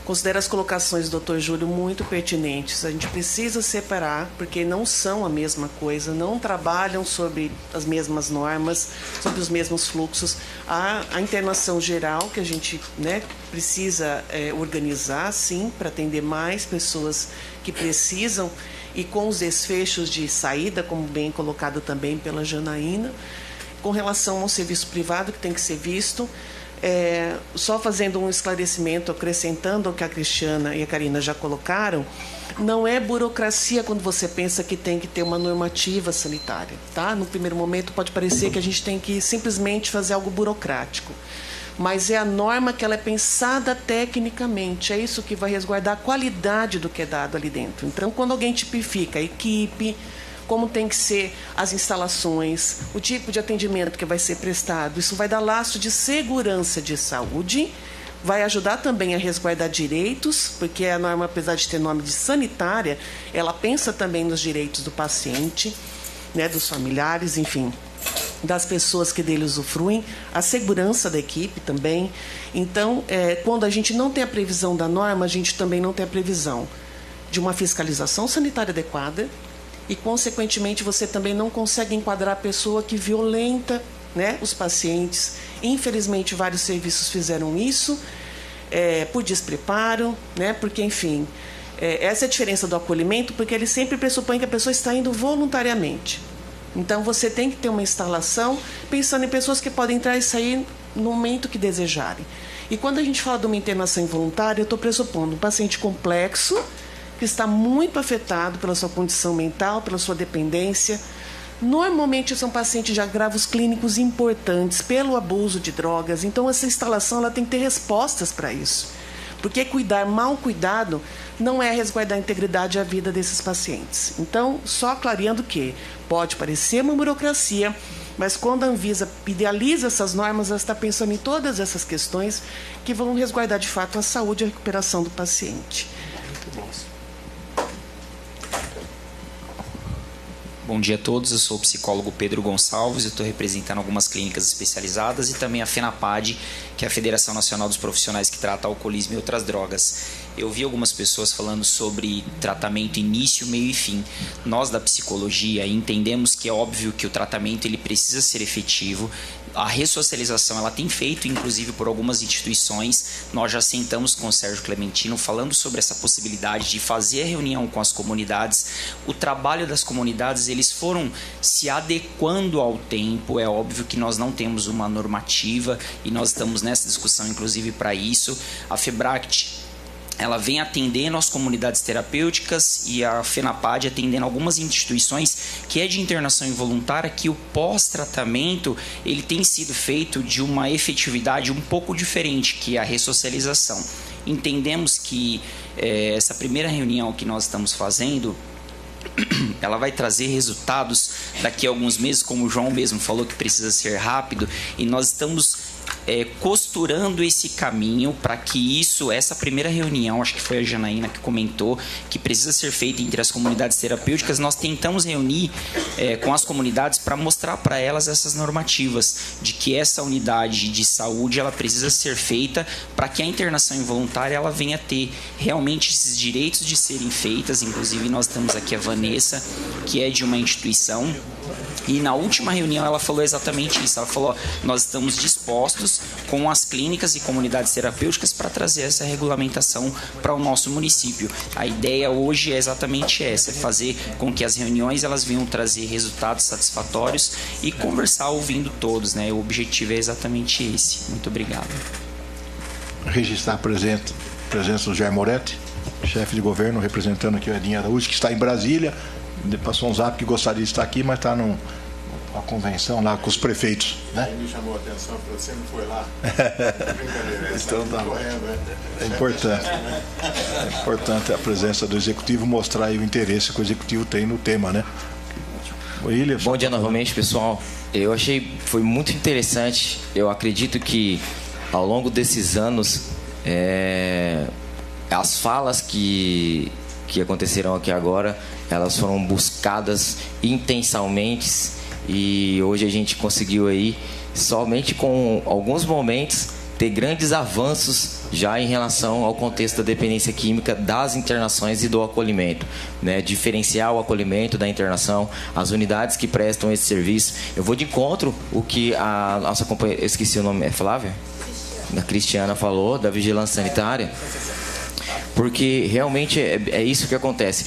[SPEAKER 12] Considero as colocações do Dr. Júlio muito pertinentes. A gente precisa separar, porque não são a mesma coisa, não trabalham sobre as mesmas normas, sobre os mesmos fluxos. A internação geral, que a gente, né, precisa organizar, sim, para atender mais pessoas que precisam, e com os desfechos de saída, como bem colocado também pela Janaína. Com relação ao serviço privado, que tem que ser visto, só fazendo um esclarecimento, acrescentando ao que a Cristiana e a Karina já colocaram, não é burocracia quando você pensa que tem que ter uma normativa sanitária. Tá? No primeiro momento pode parecer que a gente tem que simplesmente fazer algo burocrático. Mas é a norma que ela é pensada tecnicamente. É isso que vai resguardar a qualidade do que é dado ali dentro. Então, quando alguém tipifica a equipe, como tem que ser as instalações, o tipo de atendimento que vai ser prestado, isso vai dar lastro de segurança de saúde, vai ajudar também a resguardar direitos, porque a norma, apesar de ter nome de sanitária, ela pensa também nos direitos do paciente, né, dos familiares, enfim, das pessoas que dele usufruem, a segurança da equipe também. Então, quando a gente não tem a previsão da norma, a gente também não tem a previsão de uma fiscalização sanitária adequada e, consequentemente, você também não consegue enquadrar a pessoa que violenta, né, os pacientes. Infelizmente, vários serviços fizeram isso por despreparo, né, porque, enfim, essa é a diferença do acolhimento, porque ele sempre pressupõe que a pessoa está indo voluntariamente. Então, você tem que ter uma instalação pensando em pessoas que podem entrar e sair no momento que desejarem. E quando a gente fala de uma internação involuntária, eu estou pressupondo um paciente complexo, que está muito afetado pela sua condição mental, pela sua dependência. Normalmente, são pacientes de agravos clínicos importantes pelo abuso de drogas. Então, essa instalação ela tem que ter respostas para isso. Porque cuidar mal cuidado não é resguardar a integridade e a vida desses pacientes. Então, só clareando que pode parecer uma burocracia, mas quando a Anvisa idealiza essas normas, ela está pensando em todas essas questões que vão resguardar, de fato, a saúde e a recuperação do paciente.
[SPEAKER 13] Bom dia a todos, eu sou o psicólogo Pedro Gonçalves, eu estou representando algumas clínicas especializadas e também a FENAPAD, que é a Federação Nacional dos Profissionais que trata alcoolismo e outras drogas. Eu vi algumas pessoas falando sobre tratamento início, meio e fim. Nós da psicologia entendemos que é óbvio que o tratamento ele precisa ser efetivo. A ressocialização ela tem feito, inclusive, por algumas instituições. Nós já sentamos com o Sérgio Clementino falando sobre essa possibilidade de fazer a reunião com as comunidades. O trabalho das comunidades, eles foram se adequando ao tempo. É óbvio que nós não temos uma normativa e nós estamos nessa discussão, inclusive, para isso. A FEBRACT ela vem atendendo as comunidades terapêuticas e a FENAPAD atendendo algumas instituições que é de internação involuntária, que o pós-tratamento ele tem sido feito de uma efetividade um pouco diferente, que é a ressocialização. Entendemos que essa primeira reunião que nós estamos fazendo, ela vai trazer resultados daqui a alguns meses, como o João mesmo falou que precisa ser rápido, e nós estamos costurando esse caminho para que essa primeira reunião, acho que foi a Janaína que comentou, que precisa ser feita entre as comunidades terapêuticas, nós tentamos reunir com as comunidades para mostrar para elas essas normativas, de que essa unidade de saúde ela precisa ser feita para que a internação involuntária ela venha a ter realmente esses direitos de serem feitas. Inclusive nós temos aqui a Vanessa, que é de uma instituição E na última reunião ela falou exatamente isso. Ela falou: nós estamos dispostos com as clínicas e comunidades terapêuticas para trazer essa regulamentação para o nosso município. A ideia hoje é exatamente essa: é fazer com que as reuniões elas venham trazer resultados satisfatórios e conversar ouvindo todos, né? O objetivo é exatamente esse. Muito obrigado.
[SPEAKER 1] Registrar a presença do Jair Moretti, chefe de governo, representando aqui o Edinho Araújo, que está em Brasília. Ele passou um zap que gostaria de estar aqui, mas está numa convenção lá com os prefeitos, né?
[SPEAKER 7] Ele me chamou a atenção, falou: você não foi lá? Brincadeira,
[SPEAKER 1] então tá correndo, é importante. É importante a presença do executivo, mostrar aí o interesse que o executivo tem no tema, né? William.
[SPEAKER 4] Bom dia novamente, pessoal. Eu achei, foi muito interessante. Eu acredito que ao longo desses anos, as falas que aconteceram aqui agora, elas foram buscadas intensamente, e hoje a gente conseguiu aí, somente com alguns momentos, ter grandes avanços já em relação ao contexto da dependência química, das internações e do acolhimento, né? Diferenciar o acolhimento da internação, as unidades que prestam esse serviço. Eu vou de encontro o que a nossa companheira, eu esqueci o nome, é Flávia? A Cristiana falou, da vigilância sanitária, porque realmente é isso que acontece.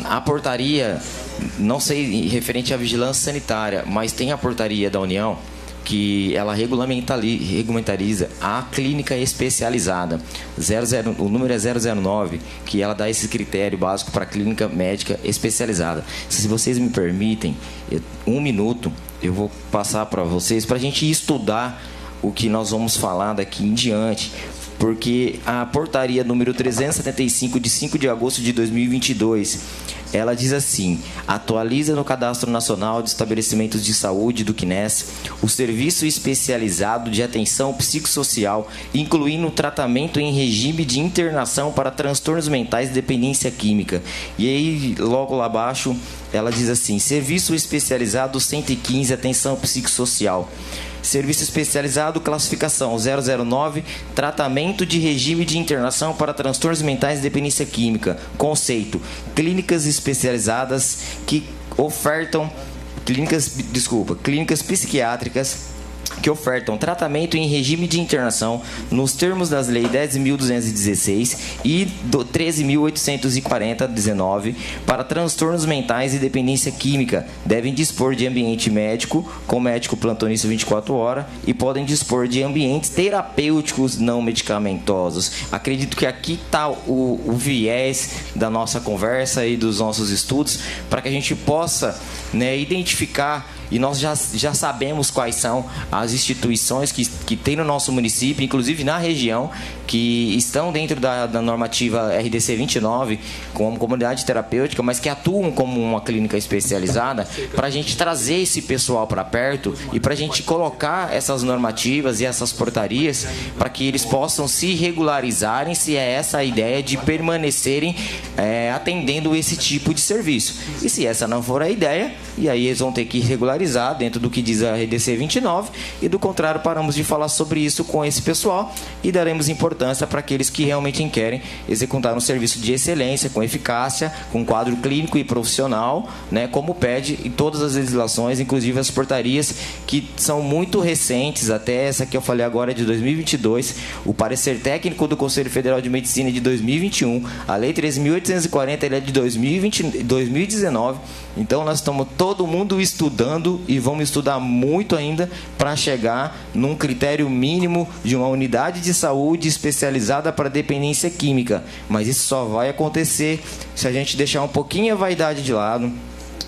[SPEAKER 4] A portaria, não sei referente à vigilância sanitária, mas tem a portaria da União que ela regulamentariza a clínica especializada. O número é 009, que ela dá esse critério básico para a clínica médica especializada. Se vocês me permitem, 1 minuto, eu vou passar para vocês, para a gente estudar o que nós vamos falar daqui em diante, porque a portaria número 375, de 5 de agosto de 2022, ela diz assim: atualiza no Cadastro Nacional de Estabelecimentos de Saúde do CNES o serviço especializado de atenção psicossocial, incluindo o tratamento em regime de internação para transtornos mentais e dependência química. E aí, logo lá abaixo, ela diz assim: serviço especializado 115, atenção psicossocial. Serviço especializado, classificação 009, tratamento de regime de internação para transtornos mentais e dependência química. Conceito: clínicas especializadas que ofertam clínicas psiquiátricas que ofertam tratamento em regime de internação nos termos das leis 10.216 e 13.840/19 para transtornos mentais e dependência química. Devem dispor de ambiente médico, com médico plantonista 24 horas, e podem dispor de ambientes terapêuticos não medicamentosos. Acredito que aqui está o viés da nossa conversa e dos nossos estudos, para que a gente possa, né, identificar. E nós já sabemos quais são as instituições que tem no nosso município, inclusive na região, que estão dentro da normativa RDC 29, como comunidade terapêutica, mas que atuam como uma clínica especializada, para a gente trazer esse pessoal para perto e para a gente colocar essas normativas e essas portarias para que eles possam se regularizarem, se é essa a ideia de permanecerem atendendo esse tipo de serviço. E se essa não for a ideia, e aí eles vão ter que regularizar dentro do que diz a RDC 29, e do contrário, paramos de falar sobre isso com esse pessoal e daremos importância para aqueles que realmente querem executar um serviço de excelência, com eficácia, com quadro clínico e profissional, né, como pede em todas as legislações, inclusive as portarias que são muito recentes, até essa que eu falei agora é de 2022, o parecer técnico do Conselho Federal de Medicina é de 2021, a Lei 13.840 é de 2019, então nós estamos todo mundo estudando e vamos estudar muito ainda para chegar num critério mínimo de uma unidade de saúde especializada para dependência química. Mas isso só vai acontecer se a gente deixar um pouquinho a vaidade de lado,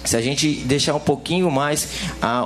[SPEAKER 4] se a gente deixar um pouquinho mais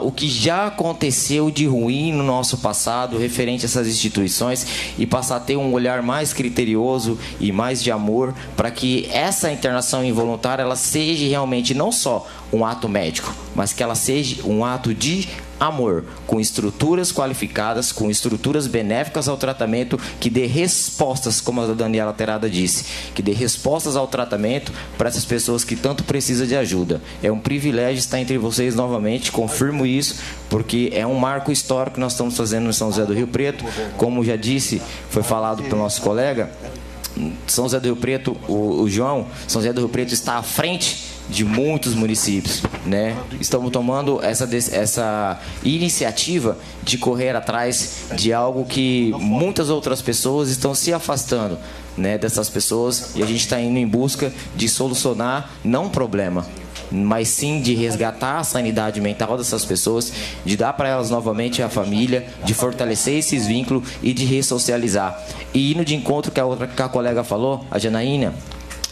[SPEAKER 4] o que já aconteceu de ruim no nosso passado referente a essas instituições e passar a ter um olhar mais criterioso e mais de amor para que essa internação involuntária ela seja realmente não só um ato médico, mas que ela seja um ato de amor, com estruturas qualificadas, com estruturas benéficas ao tratamento, que dê respostas, como a Daniela Terada disse, que dê respostas ao tratamento para essas pessoas que tanto precisam de ajuda. É um privilégio estar entre vocês novamente, confirmo isso, porque é um marco histórico que nós estamos fazendo em São José do Rio Preto. Como já disse, foi falado pelo nosso colega, São José do Rio Preto, o João, São José do Rio Preto está à frente de muitos municípios, né? Estamos tomando essa iniciativa de correr atrás de algo que muitas outras pessoas estão se afastando, né, dessas pessoas, e a gente está indo em busca de solucionar não um problema, mas sim de resgatar a sanidade mental dessas pessoas, de dar para elas novamente a família, de fortalecer esses vínculos e de ressocializar. E indo de encontro que a colega falou, a Janaína,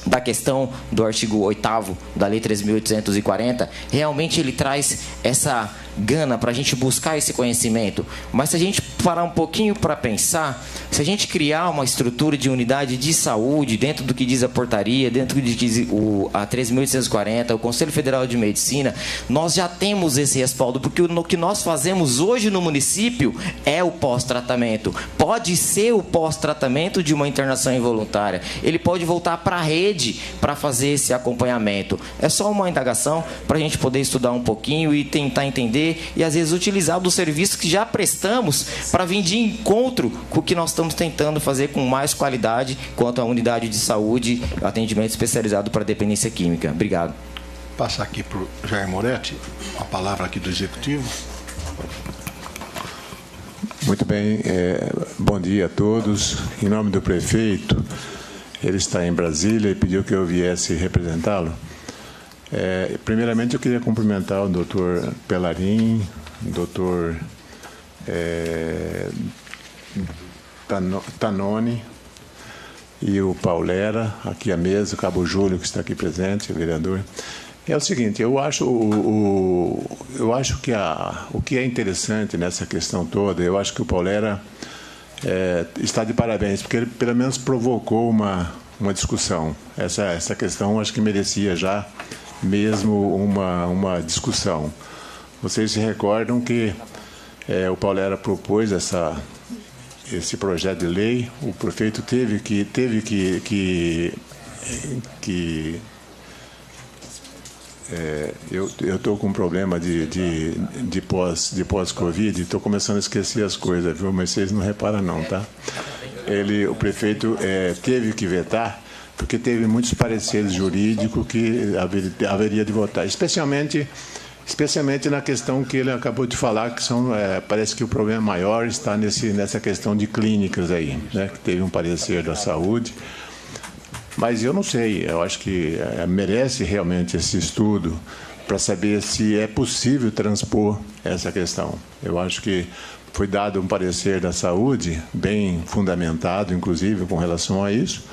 [SPEAKER 4] da questão do artigo 8º da Lei 3.840, realmente ele traz essa gana para a gente buscar esse conhecimento. Mas se a gente parar um pouquinho para pensar, se a gente criar uma estrutura de unidade de saúde dentro do que diz a portaria, dentro do que diz a 3.840, o Conselho Federal de Medicina, nós já temos esse respaldo, porque o que nós fazemos hoje no município é o pós-tratamento. Pode ser o pós-tratamento de uma internação involuntária. Ele pode voltar para a rede para fazer esse acompanhamento. É só uma indagação para a gente poder estudar um pouquinho e tentar entender e às vezes utilizar dos serviços que já prestamos para vir de encontro com o que nós estamos tentando fazer com mais qualidade quanto à unidade de saúde, atendimento especializado para dependência química. Obrigado.
[SPEAKER 1] Passar aqui para o Jair Moretti, a palavra aqui do Executivo.
[SPEAKER 14] Muito bem, bom dia a todos. Em nome do prefeito, ele está em Brasília e pediu que eu viesse representá-lo. Primeiramente, eu queria cumprimentar o doutor Pelarim, o doutor Tanoni e o Paulera, aqui à mesa, o Cabo Júlio, que está aqui presente, o vereador. É o seguinte, eu acho que o que é interessante nessa questão toda, eu acho que o Paulera está de parabéns, porque ele pelo menos provocou uma discussão. Essa questão acho que merecia já mesmo uma discussão. Vocês se recordam que o Paulera propôs esse projeto de lei, o prefeito teve que eu estou com um problema de pós-Covid, estou começando a esquecer as coisas, viu? Mas vocês não reparam não, tá? O prefeito teve que vetar, porque teve muitos pareceres jurídicos que haveria de votar, especialmente na questão que ele acabou de falar, que parece que o problema maior está nessa questão de clínicas aí, né? Que teve um parecer da saúde. Mas eu não sei, eu acho que merece realmente esse estudo para saber se é possível transpor essa questão. Eu acho que foi dado um parecer da saúde, bem fundamentado, inclusive, com relação a isso,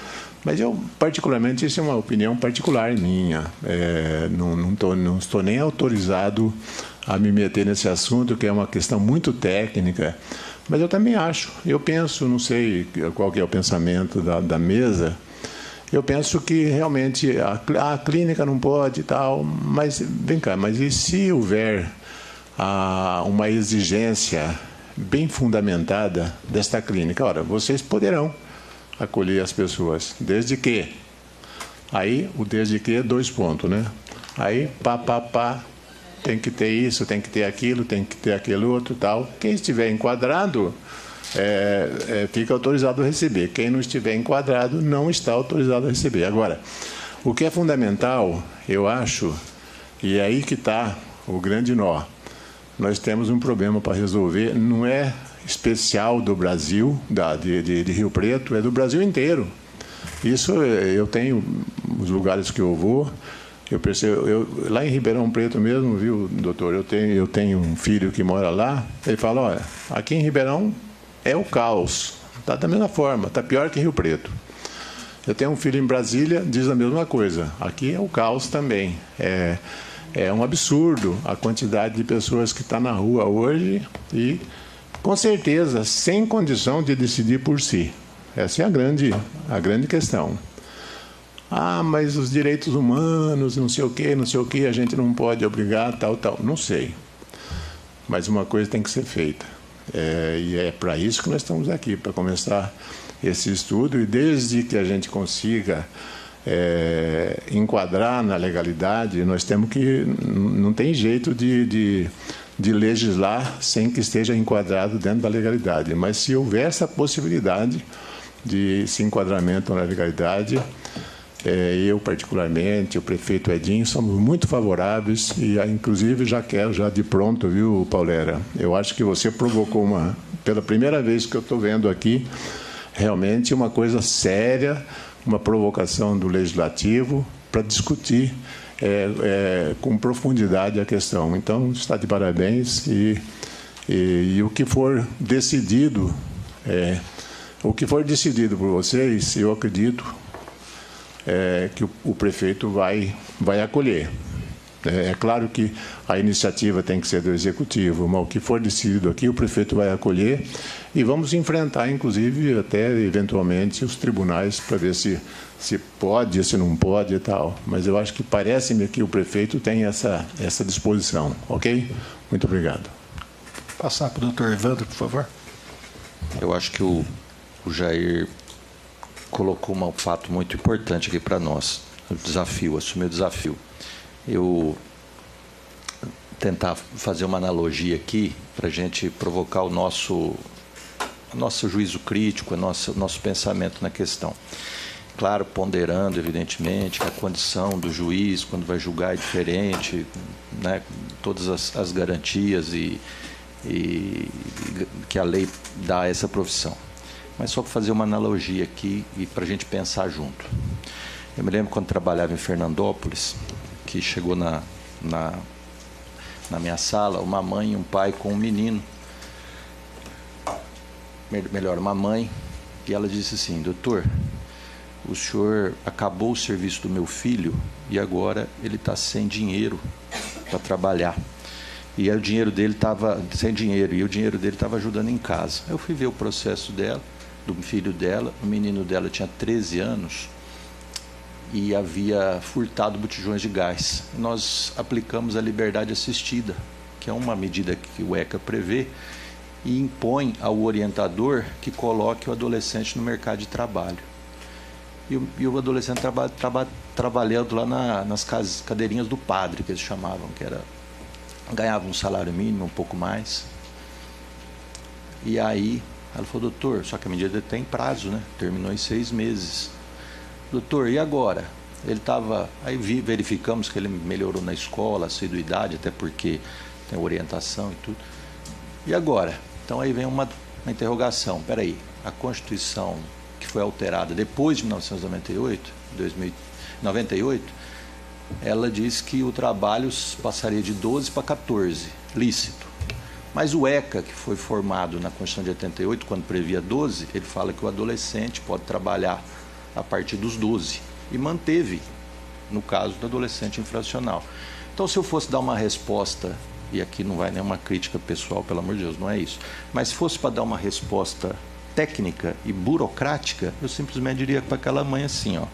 [SPEAKER 14] mas eu, particularmente, isso é uma opinião particular minha. Não estou nem autorizado a me meter nesse assunto, que é uma questão muito técnica, mas eu também acho, eu penso, não sei qual que é o pensamento da mesa, eu penso que realmente a clínica não pode e tal, mas vem cá, mas e se houver uma exigência bem fundamentada desta clínica? Ora, vocês poderão acolher as pessoas, desde que, aí o desde que 2 pontos, né? Aí, tem que ter isso, tem que ter aquilo, tem que ter aquele outro, tal. Quem estiver enquadrado, fica autorizado a receber. Quem não estiver enquadrado, não está autorizado a receber. Agora, o que é fundamental, eu acho, e é aí que está o grande nó, nós temos um problema para resolver, não é especial do Brasil, de Rio Preto, é do Brasil inteiro. Isso eu tenho, os lugares que eu vou, eu percebo, lá em Ribeirão Preto mesmo, viu, doutor, eu tenho um filho que mora lá, ele fala, olha, aqui em Ribeirão é o caos, está da mesma forma, está pior que Rio Preto. Eu tenho um filho em Brasília, diz a mesma coisa, aqui é o caos também. É um absurdo a quantidade de pessoas que está na rua hoje e, com certeza, sem condição de decidir por si. Essa é a grande questão. Mas os direitos humanos, não sei o que, a gente não pode obrigar, tal. Não sei. Mas uma coisa tem que ser feita. E é para isso que nós estamos aqui, para começar esse estudo, e desde que a gente consiga enquadrar na legalidade, nós temos que... Não tem jeito de legislar sem que esteja enquadrado dentro da legalidade. Mas se houver essa possibilidade de esse enquadramento na legalidade, eu particularmente, o prefeito Edinho, somos muito favoráveis e, inclusive, já quero, já de pronto, viu, Paulera? Eu acho que você provocou pela primeira vez que eu estou vendo aqui, realmente uma coisa séria, uma provocação do Legislativo para discutir com profundidade a questão. Então, está de parabéns e o que for decidido, por vocês, eu acredito que o prefeito vai acolher. É claro que a iniciativa tem que ser do Executivo, mas o que for decidido aqui, o prefeito vai acolher e vamos enfrentar, inclusive, até eventualmente os tribunais para ver se pode, se não pode e tal. Mas eu acho que parece-me que o prefeito tem essa disposição, ok? Muito obrigado.
[SPEAKER 1] Passar para o doutor Evandro, por favor.
[SPEAKER 2] Eu acho que o Jair colocou um fato muito importante aqui para nós, assumir o desafio. Eu tentar fazer uma analogia aqui para a gente provocar o nosso juízo crítico, nosso pensamento na questão. Claro, ponderando, evidentemente, que a condição do juiz, quando vai julgar, é diferente, né? Todas as garantias e que a lei dá a essa profissão. Mas só para fazer uma analogia aqui e para a gente pensar junto. Eu me lembro quando trabalhava em Fernandópolis, que chegou na minha sala uma mãe e um pai com um menino. Melhor, uma mãe. E ela disse assim: doutor, o senhor acabou o serviço do meu filho e agora ele está sem dinheiro para trabalhar. E aí o dinheiro dele estava sem dinheiro e o dinheiro dele estava ajudando em casa. Eu fui ver o processo dela, do filho dela. O menino dela tinha 13 anos e havia furtado botijões de gás. Nós aplicamos a liberdade assistida, que é uma medida que o ECA prevê e impõe ao orientador que coloque o adolescente no mercado de trabalho. E o adolescente trabalhando lá nas cadeirinhas do padre, que eles chamavam, que era... ganhava um salário mínimo, um pouco mais. E aí, ela falou: doutor, só que a medida tem prazo, né? Terminou em 6 meses. Doutor, e agora? Ele estava... Aí verificamos que ele melhorou na escola, assiduidade, até porque tem orientação e tudo. E agora? Então aí vem uma interrogação. Espera aí, a Constituição que foi alterada depois de 1998, ela diz que o trabalho passaria de 12 para 14, lícito. Mas o ECA, que foi formado na Constituição de 88, quando previa 12, ele fala que o adolescente pode trabalhar a partir dos 12. E manteve, no caso do adolescente infracional. Então, se eu fosse dar uma resposta, e aqui não vai nenhuma crítica pessoal, pelo amor de Deus, não é isso, mas se fosse para dar uma resposta técnica e burocrática, eu simplesmente diria para aquela mãe assim, ó,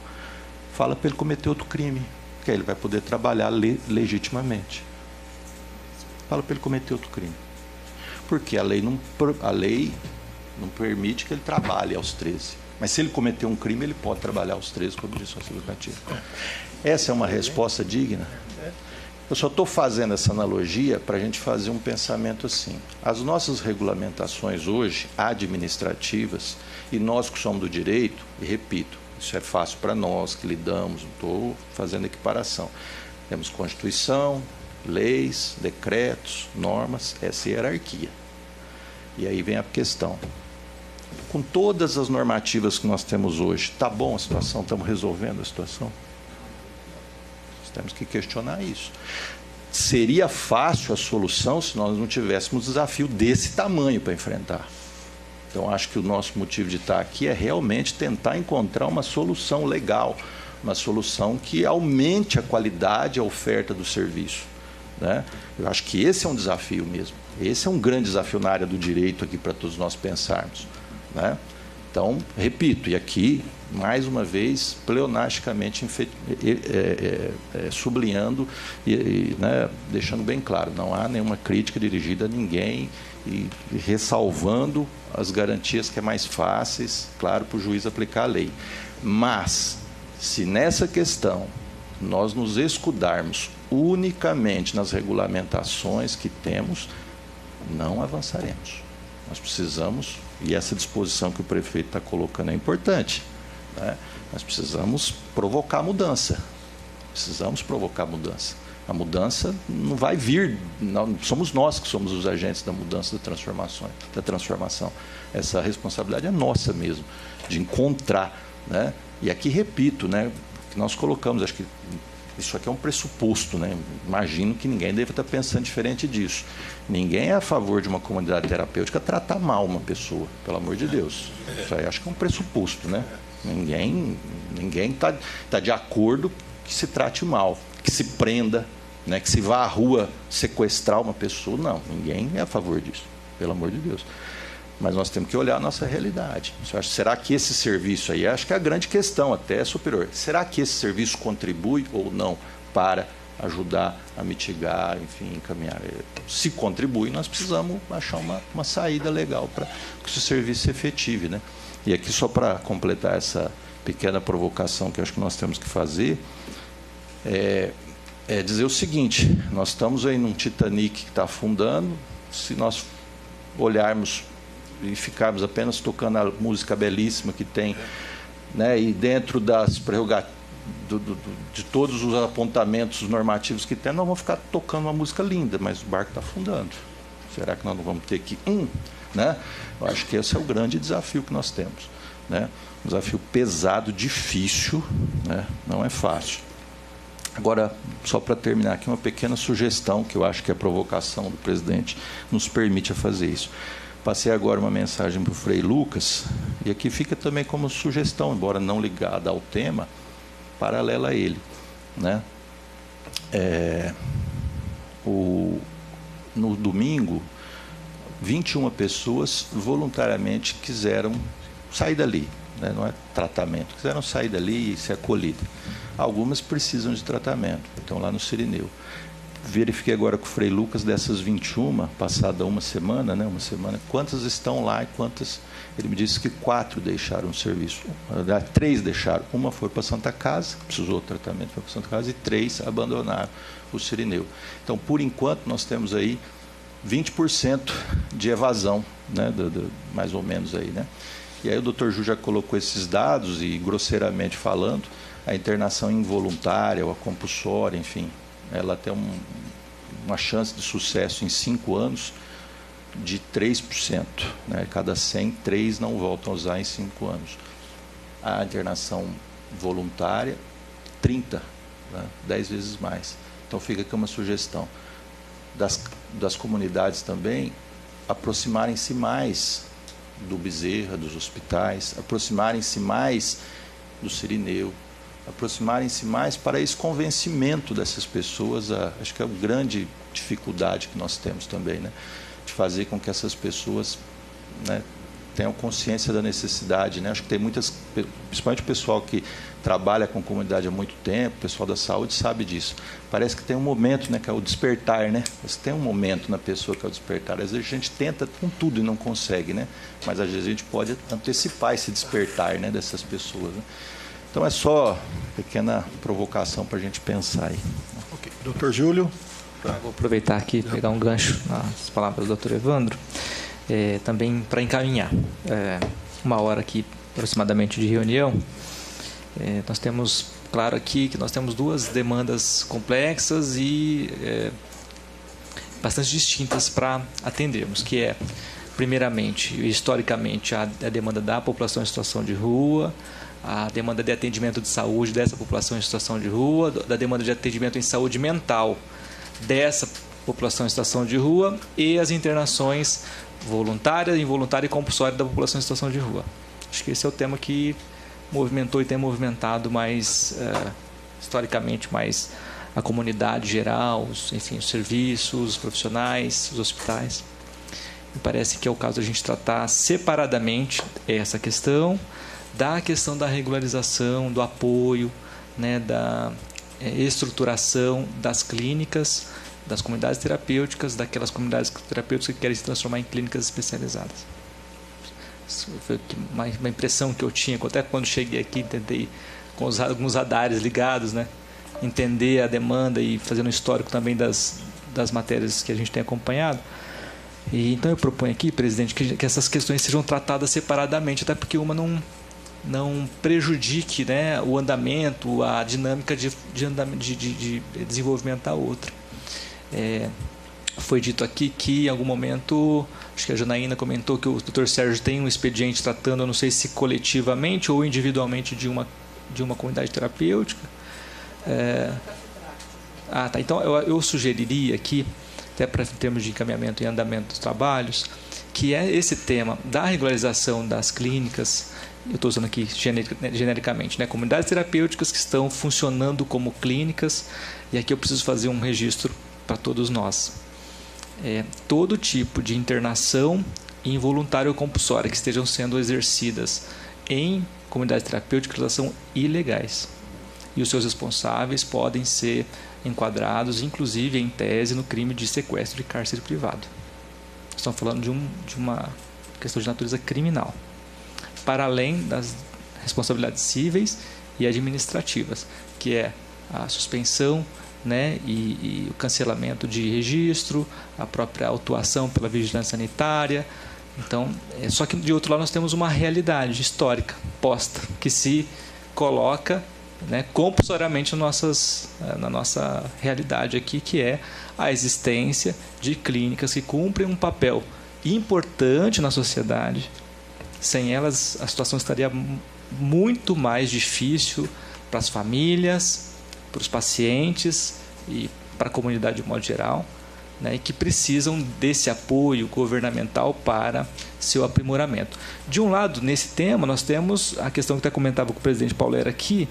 [SPEAKER 2] fala para ele cometer outro crime, que aí ele vai poder trabalhar legitimamente. Fala para ele cometer outro crime. Porque a lei não permite que ele trabalhe aos 13. Mas se ele cometer um crime, ele pode trabalhar aos 13 com objeção educativa. Essa é uma resposta digna? Eu só estou fazendo essa analogia para a gente fazer um pensamento assim. As nossas regulamentações hoje, administrativas, e nós que somos do direito, e repito, isso é fácil para nós que lidamos, não estou fazendo equiparação. Temos Constituição, leis, decretos, normas, essa hierarquia. E aí vem a questão. Com todas as normativas que nós temos hoje, está bom a situação? Estamos resolvendo a situação? Nós temos que questionar isso. Seria fácil a solução se nós não tivéssemos um desafio desse tamanho para enfrentar. Então, acho que o nosso motivo de estar aqui é realmente tentar encontrar uma solução legal, uma solução que aumente a qualidade e a oferta do serviço, né? Eu acho que esse é um desafio mesmo. Esse é um grande desafio na área do direito aqui para todos nós pensarmos, né? Então, repito, e aqui, mais uma vez, pleonasticamente sublinhando né, deixando bem claro, não há nenhuma crítica dirigida a ninguém e ressalvando as garantias que é mais fáceis, claro, para o juiz aplicar a lei. Mas, se nessa questão nós nos escudarmos unicamente nas regulamentações que temos, não avançaremos. Nós precisamos, e essa disposição que o prefeito está colocando é importante, né? Nós precisamos provocar mudança. Precisamos provocar mudança. A mudança não vai vir, não, somos nós que somos os agentes da mudança, da transformação. Essa responsabilidade é nossa mesmo, de encontrar, né? E aqui repito, né, que nós colocamos, acho que isso aqui é um pressuposto, né? Imagino que ninguém deve estar pensando diferente disso. Ninguém é a favor de uma comunidade terapêutica tratar mal uma pessoa, pelo amor de Deus. Isso aí acho que é um pressuposto, né? Ninguém tá de acordo que se trate mal, que se prenda, né? Que se vá à rua sequestrar uma pessoa. Não, ninguém é a favor disso, pelo amor de Deus. Mas nós temos que olhar a nossa realidade. Será que esse serviço aí, acho que é a grande questão, até é superior. Será que esse serviço contribui ou não para ajudar a mitigar, enfim, encaminhar? Se contribui, nós precisamos achar uma saída legal para que esse serviço se efetive, né? E aqui, só para completar essa pequena provocação que acho que nós temos que fazer, é dizer o seguinte: nós estamos aí num Titanic que está afundando. Se nós olharmos e ficarmos apenas tocando a música belíssima que tem, né, e dentro das prerrogativas de todos os apontamentos normativos que tem, nós vamos ficar tocando uma música linda, mas o barco está afundando. Será que nós não vamos ter que né? Eu acho que esse é o grande desafio que nós temos, né? Um desafio pesado, difícil, né? Não é fácil. Agora, só para terminar aqui, uma pequena sugestão, que eu acho que a provocação do presidente nos permite a fazer isso. Passei agora uma mensagem para o Frei Lucas, e aqui fica também como sugestão, embora não ligada ao tema, paralela a ele, né? No domingo, 21 pessoas voluntariamente quiseram sair dali, né? Não é tratamento, quiseram sair dali e ser acolhidas. Algumas precisam de tratamento, estão lá no Cirineu. Verifiquei agora com o Frei Lucas, dessas 21, passada uma semana, quantas estão lá e quantas... Ele me disse que 4 deixaram o serviço. 3 deixaram. Uma foi para a Santa Casa, precisou de tratamento, foi para a Santa Casa, e 3 abandonaram o Cirineu. Então, por enquanto, nós temos aí 20% de evasão, né, mais ou menos aí, né? E aí o Dr. Ju já colocou esses dados e, grosseiramente falando, a internação involuntária ou a compulsória, enfim, ela tem uma chance de sucesso em 5 anos de 3%. Né? Cada 100, 3 não voltam a usar em 5 anos. A internação voluntária, 30, né? 10 vezes mais. Então fica aqui uma sugestão das comunidades também aproximarem-se mais do Bezerra, dos hospitais, aproximarem-se mais do Cirineu, aproximarem-se mais para esse convencimento dessas pessoas. Acho que é uma grande dificuldade que nós temos também, né? De fazer com que essas pessoas, né, tenham consciência da necessidade, né? Acho que tem muitas, principalmente o pessoal que trabalha com comunidade há muito tempo, o pessoal da saúde sabe disso. Parece que tem um momento, né, que é o despertar, né? Mas tem um momento na pessoa que é o despertar. Às vezes a gente tenta com tudo e não consegue, né? Mas às vezes a gente pode antecipar esse despertar, né, dessas pessoas, né? Então é só pequena provocação para a gente pensar aí.
[SPEAKER 1] Ok. Dr. Júlio.
[SPEAKER 3] Vou aproveitar aqui e pegar um gancho nas palavras do Dr. Evandro, também para encaminhar. 1 hora aqui aproximadamente de reunião. Nós temos, claro aqui, que nós temos 2 demandas complexas e bastante distintas para atendermos, que é, primeiramente, historicamente, a demanda da população em situação de rua, a demanda de atendimento de saúde dessa população em situação de rua, da demanda de atendimento em saúde mental dessa população em situação de rua e as internações voluntária, involuntária e compulsória da população em situação de rua. Acho que esse é o tema que movimentou e tem movimentado mais, historicamente, mais a comunidade geral, enfim, os serviços, os profissionais, os hospitais. Me parece que é o caso de a gente tratar separadamente essa questão da questão da regularização, do apoio, né, da estruturação das clínicas, das comunidades terapêuticas, daquelas comunidades terapêuticas que querem se transformar em clínicas especializadas. Isso foi uma impressão que eu tinha, até quando cheguei aqui, tentei, com alguns radares ligados, né, entender a demanda e fazer um histórico também das matérias que a gente tem acompanhado. E então eu proponho aqui, presidente, que essas questões sejam tratadas separadamente, até porque uma não não prejudique, né, o andamento, a dinâmica de desenvolvimento da outra. Foi dito aqui que em algum momento, acho que a Janaína comentou que o Dr. Sérgio tem um expediente tratando, eu não sei se coletivamente ou individualmente de uma comunidade terapêutica. Tá. Então eu sugeriria aqui, até para em termos de encaminhamento e andamento dos trabalhos, que é esse tema da regularização das clínicas. Eu estou usando aqui genericamente, né? Comunidades terapêuticas que estão funcionando como clínicas, e aqui eu preciso fazer um registro para todos nós. Todo tipo de internação involuntária ou compulsória que estejam sendo exercidas em comunidades terapêuticas, elas são ilegais. E os seus responsáveis podem ser enquadrados, inclusive em tese, no crime de sequestro de cárcere privado. Estamos falando de uma questão de natureza criminal, para além das responsabilidades cíveis e administrativas, que é a suspensão, né, e o cancelamento de registro, a própria autuação pela vigilância sanitária. Então, só que de outro lado nós temos uma realidade histórica posta, que se coloca, né, compulsoriamente na nossa realidade aqui, que é a existência de clínicas que cumprem um papel importante na sociedade. Sem elas, a situação estaria muito mais difícil para as famílias, para os pacientes e para a comunidade de modo geral, né, e que precisam desse apoio governamental para seu aprimoramento. De um lado, nesse tema, nós temos a questão que até comentava com o presidente Paulera aqui,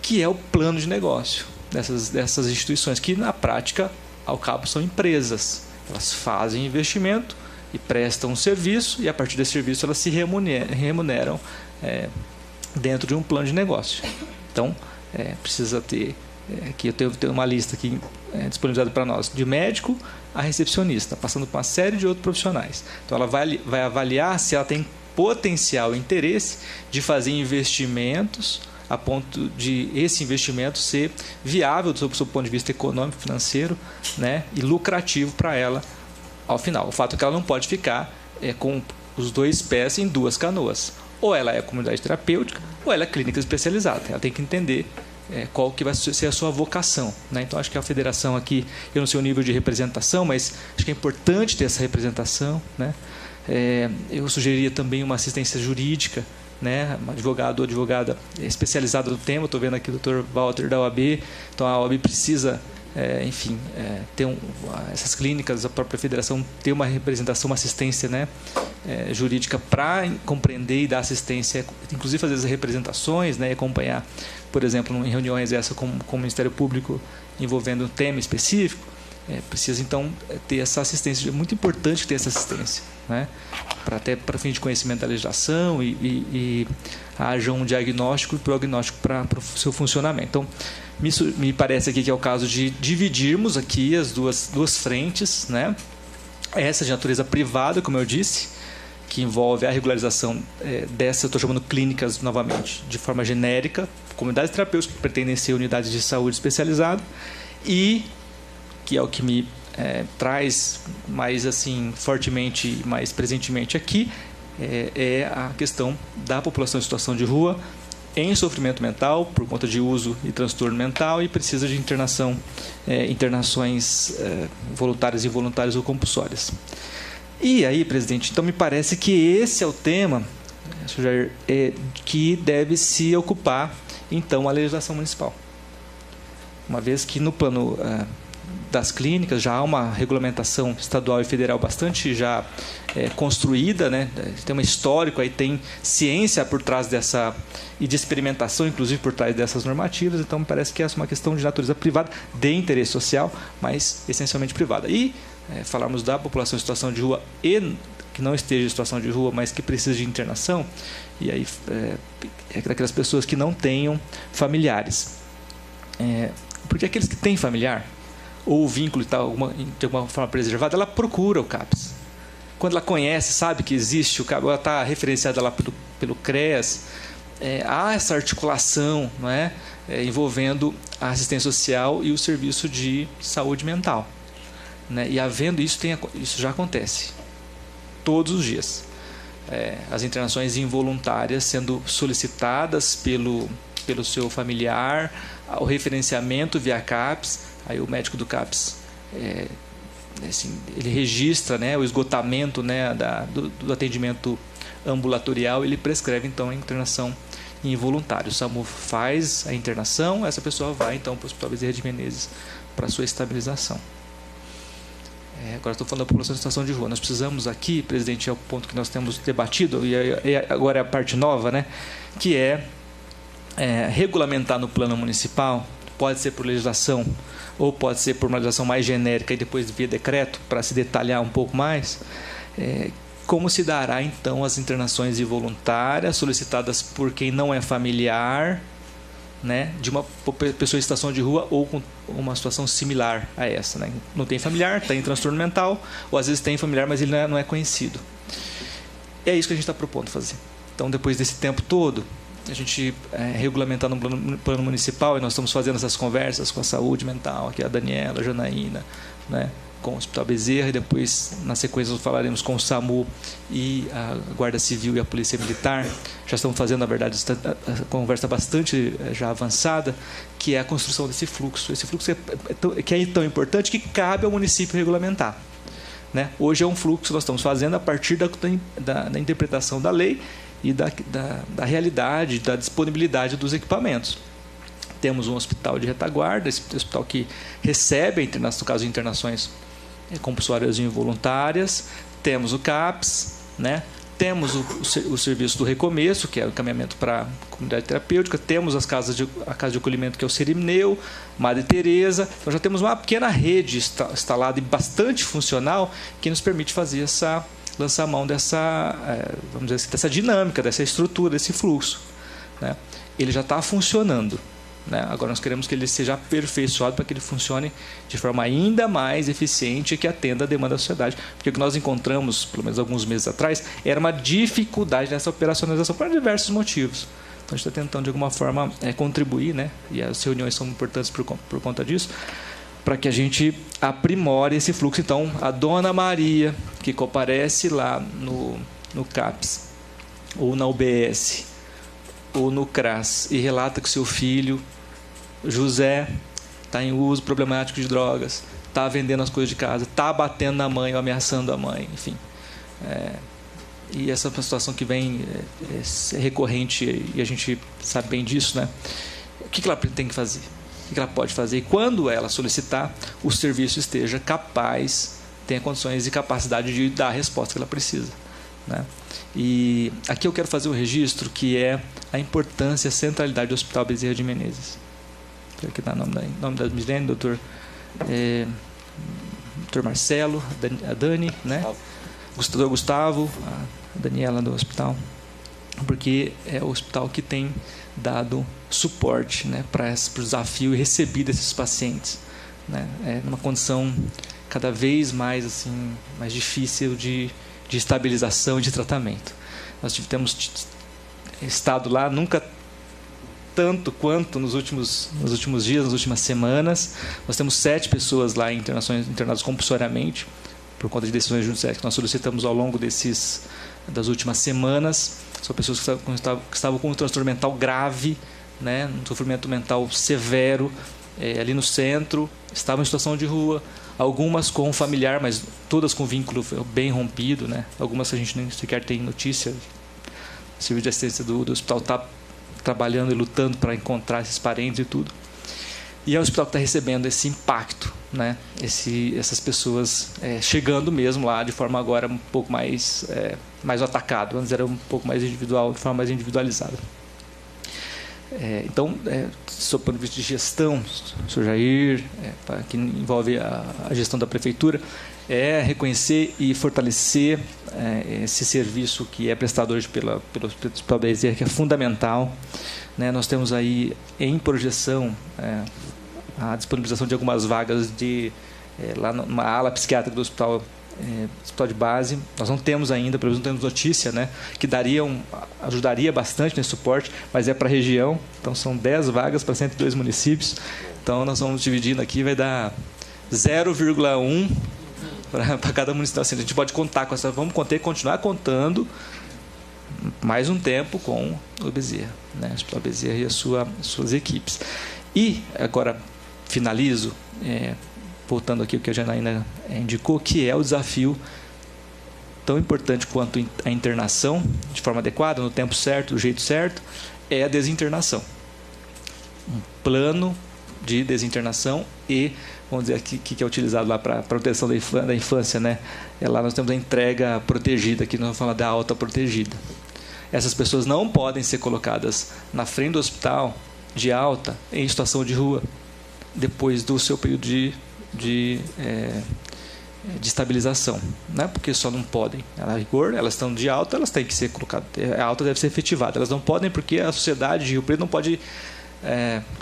[SPEAKER 3] que é o plano de negócio dessas instituições, que na prática, ao cabo, são empresas. Elas fazem investimento e prestam um serviço, e a partir desse serviço elas se remuneram dentro de um plano de negócio. Então, precisa ter, aqui eu tenho uma lista aqui disponibilizada para nós, de médico a recepcionista, passando por uma série de outros profissionais. Então, ela vai avaliar se ela tem potencial e interesse de fazer investimentos a ponto de esse investimento ser viável do seu ponto de vista econômico, financeiro, né, e lucrativo para ela ao final. O fato é que ela não pode ficar com os dois pés em duas canoas. Ou ela é comunidade terapêutica, ou ela é clínica especializada. Ela tem que entender qual que vai ser a sua vocação, né? Então, acho que a federação aqui, eu não sei o nível de representação, mas acho que é importante ter essa representação, né? Eu sugeriria também uma assistência jurídica, né? Um advogado ou advogada especializada no tema. Estou vendo aqui o Dr. Walter da OAB. Então, a OAB precisa, ter essas clínicas, a própria federação ter uma representação, uma assistência, né, jurídica para compreender e dar assistência, inclusive fazer as representações, né, e acompanhar, por exemplo, em reuniões essa com o Ministério Público envolvendo um tema específico. Precisa então ter essa assistência. É muito importante ter essa assistência, né, para fim de conhecimento da legislação e haja um diagnóstico e prognóstico para o seu funcionamento. Então, me parece aqui que é o caso de dividirmos aqui as duas frentes, né? Essa de natureza privada, como eu disse, que envolve a regularização dessa, eu estou chamando clínicas novamente, de forma genérica, comunidades terapêuticas que pretendem ser unidades de saúde especializada, e que é o que me traz mais assim fortemente, mais presentemente aqui, é a questão da população em situação de rua, em sofrimento mental por conta de uso e transtorno mental, e precisa de internações voluntárias, involuntárias ou compulsórias. E aí, presidente, então me parece que esse é o tema, Jair, que deve se ocupar então a legislação municipal, uma vez que no plano das clínicas já há uma regulamentação estadual e federal bastante já construída, né? Tem um histórico, aí tem ciência por trás dessa, e de experimentação, inclusive, por trás dessas normativas. Então, me parece que essa é uma questão de natureza privada, de interesse social, mas essencialmente privada. E falarmos da população em situação de rua e que não esteja em situação de rua, mas que precisa de internação, e aí daquelas pessoas que não tenham familiares. Porque aqueles que têm familiar, ou o vínculo está de alguma forma preservado, ela procura o CAPS. Quando ela conhece, sabe que existe o CAPS, ela está referenciada lá pelo CREAS, há essa articulação, não é? Envolvendo a assistência social e o serviço de saúde mental, né? E havendo isso, isso já acontece todos os dias. as internações involuntárias sendo solicitadas pelo seu familiar, o referenciamento via CAPS. Aí o médico do CAPS assim, ele registra, né, o esgotamento, né, do atendimento ambulatorial, ele prescreve então a internação involuntária. O SAMU faz a internação, essa pessoa vai então para o Hospital Bezerra de Menezes para sua estabilização. Agora estou falando da população em situação de rua. Nós precisamos aqui, presidente, é o ponto que nós temos debatido, e agora é a parte nova, né, que é regulamentar no plano municipal, pode ser por legislação ou pode ser por uma legislação mais genérica e depois via decreto, para se detalhar um pouco mais, como se dará então as internações involuntárias solicitadas por quem não é familiar, né, de uma pessoa em situação de rua ou com uma situação similar a essa, né? Não tem familiar, tem transtorno mental, ou às vezes tem familiar, mas ele não é conhecido. É isso que a gente está propondo fazer. Então, depois desse tempo todo, a gente regulamentar no plano municipal, e nós estamos fazendo essas conversas com a saúde mental, aqui a Daniela, a Janaína, né, com o Hospital Bezerra, e depois, na sequência, nós falaremos com o SAMU e a Guarda Civil e a Polícia Militar. Já estamos fazendo, na verdade, a conversa bastante já avançada, que é a construção desse fluxo. Esse fluxo que é tão importante que cabe ao município regulamentar, né? Hoje é um fluxo que nós estamos fazendo a partir da interpretação da lei e da realidade, da disponibilidade dos equipamentos. Temos um hospital de retaguarda, esse hospital que recebe, no caso de internações compulsórias e involuntárias. Temos o CAPS, né? Temos o serviço do recomeço, que é o encaminhamento para a comunidade terapêutica. Temos a casa de acolhimento, que é o Serimneu, Madre Teresa. Então já temos uma pequena rede instalada e bastante funcional que nos permite fazer lançar a mão dessa, vamos dizer assim, dessa dinâmica, dessa estrutura, desse fluxo, né? Ele já está funcionando, né? Agora nós queremos que ele seja aperfeiçoado para que ele funcione de forma ainda mais eficiente e que atenda a demanda da sociedade. Porque o que nós encontramos, pelo menos alguns meses atrás, era uma dificuldade nessa operacionalização por diversos motivos. Então a gente está tentando de alguma forma contribuir, né? E as reuniões são importantes por conta disso, para que a gente aprimore esse fluxo. Então, a dona Maria, que comparece lá no CAPS, ou na UBS, ou no CRAS, e relata que seu filho, José, está em uso problemático de drogas, está vendendo as coisas de casa, está batendo na mãe ou ameaçando a mãe, enfim. E essa é uma situação que vem recorrente, e a gente sabe bem disso, né? O que ela tem que fazer? O que ela pode fazer? E quando ela solicitar, o serviço esteja capaz, tenha condições e capacidade de dar a resposta que ela precisa, né? E aqui eu quero fazer um registro que é a importância e a centralidade do Hospital Bezerra de Menezes. Quero aqui dar o nome da Milene, doutor Marcelo, a Dani, né? Doutor Gustavo, a Daniela do hospital, porque é o hospital que tem dado suporte, né, para o desafio e recebido esses pacientes, né, numa condição cada vez mais assim, mais difícil de estabilização e de tratamento. Nós temos estado lá nunca tanto quanto nos últimos dias, nas últimas semanas. Nós temos 7 pessoas lá internadas compulsoriamente por conta de decisões judiciais que nós solicitamos ao longo das últimas semanas. São pessoas que estavam com um transtorno mental grave, né, um sofrimento mental severo, ali no centro, estavam em situação de rua, algumas com familiar, mas todas com vínculo bem rompido, né? Algumas a gente nem sequer tem notícia. O serviço de assistência do hospital está trabalhando e lutando para encontrar esses parentes e tudo. E é o hospital que está recebendo esse impacto, né? Essas pessoas chegando mesmo lá de forma agora um pouco mais atacado, antes era um pouco mais individual, de forma mais individualizada. Então, sob o ponto de vista de gestão, Sr. Jair, que envolve a gestão da prefeitura, é reconhecer e fortalecer esse serviço que é prestado hoje pelo Hospital Bezerra, que é fundamental, né? Nós temos aí em projeção a disponibilização de algumas vagas lá numa ala psiquiátrica do hospital de base. Nós não temos ainda, pelo menos não temos notícia, né, que ajudaria bastante nesse suporte, mas é para a região, então são 10 vagas para 102 municípios, então nós vamos dividindo aqui, vai dar 0,1 para cada município. Assim, a gente pode contar com essa, vamos continuar contando mais um tempo com o Bezerra, né? O Hospital Bezerra e as suas equipes. E, agora, finalizo, voltando aqui ao que a Janaína indicou, que é o desafio tão importante quanto a internação, de forma adequada, no tempo certo, do jeito certo, é a desinternação. Um plano de desinternação e, vamos dizer, que é utilizado lá para a proteção da infância, né? Lá nós temos a entrega protegida, aqui nós vamos falar da alta protegida. Essas pessoas não podem ser colocadas na frente do hospital de alta em situação de rua, depois do seu período de estabilização, né? Porque só não podem. A rigor, elas estão de alta, elas têm que ser colocadas, a alta deve ser efetivada. Elas não podem porque a sociedade de Rio Preto não pode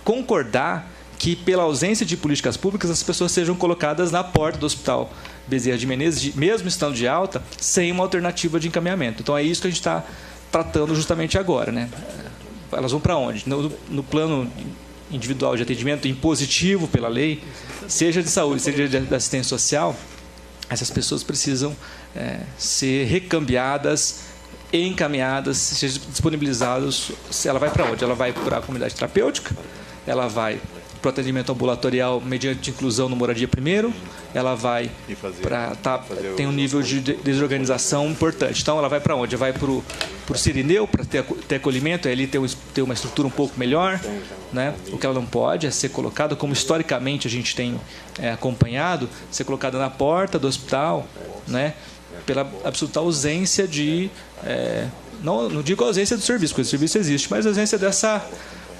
[SPEAKER 3] concordar que, pela ausência de políticas públicas, as pessoas sejam colocadas na porta do Hospital Bezerra de Menezes, mesmo estando de alta, sem uma alternativa de encaminhamento. Então, é isso que a gente está tratando justamente agora, né? Elas vão para onde? No plano individual de atendimento impositivo pela lei, seja de saúde, seja de assistência social, essas pessoas precisam ser recambiadas, encaminhadas, ser disponibilizadas. Ela vai para onde? Ela vai para a comunidade terapêutica, ela vai para o atendimento ambulatorial mediante inclusão no moradia primeiro, ela vai para... tem um nível de desorganização importante. Então, ela vai para onde? Ela vai para o Cirineu, para ter acolhimento, ali ter uma estrutura um pouco melhor, né? O que ela não pode é ser colocada, como historicamente a gente tem acompanhado, ser colocada na porta do hospital, né? Pela absoluta ausência de... não digo ausência do serviço, porque o serviço existe, mas a ausência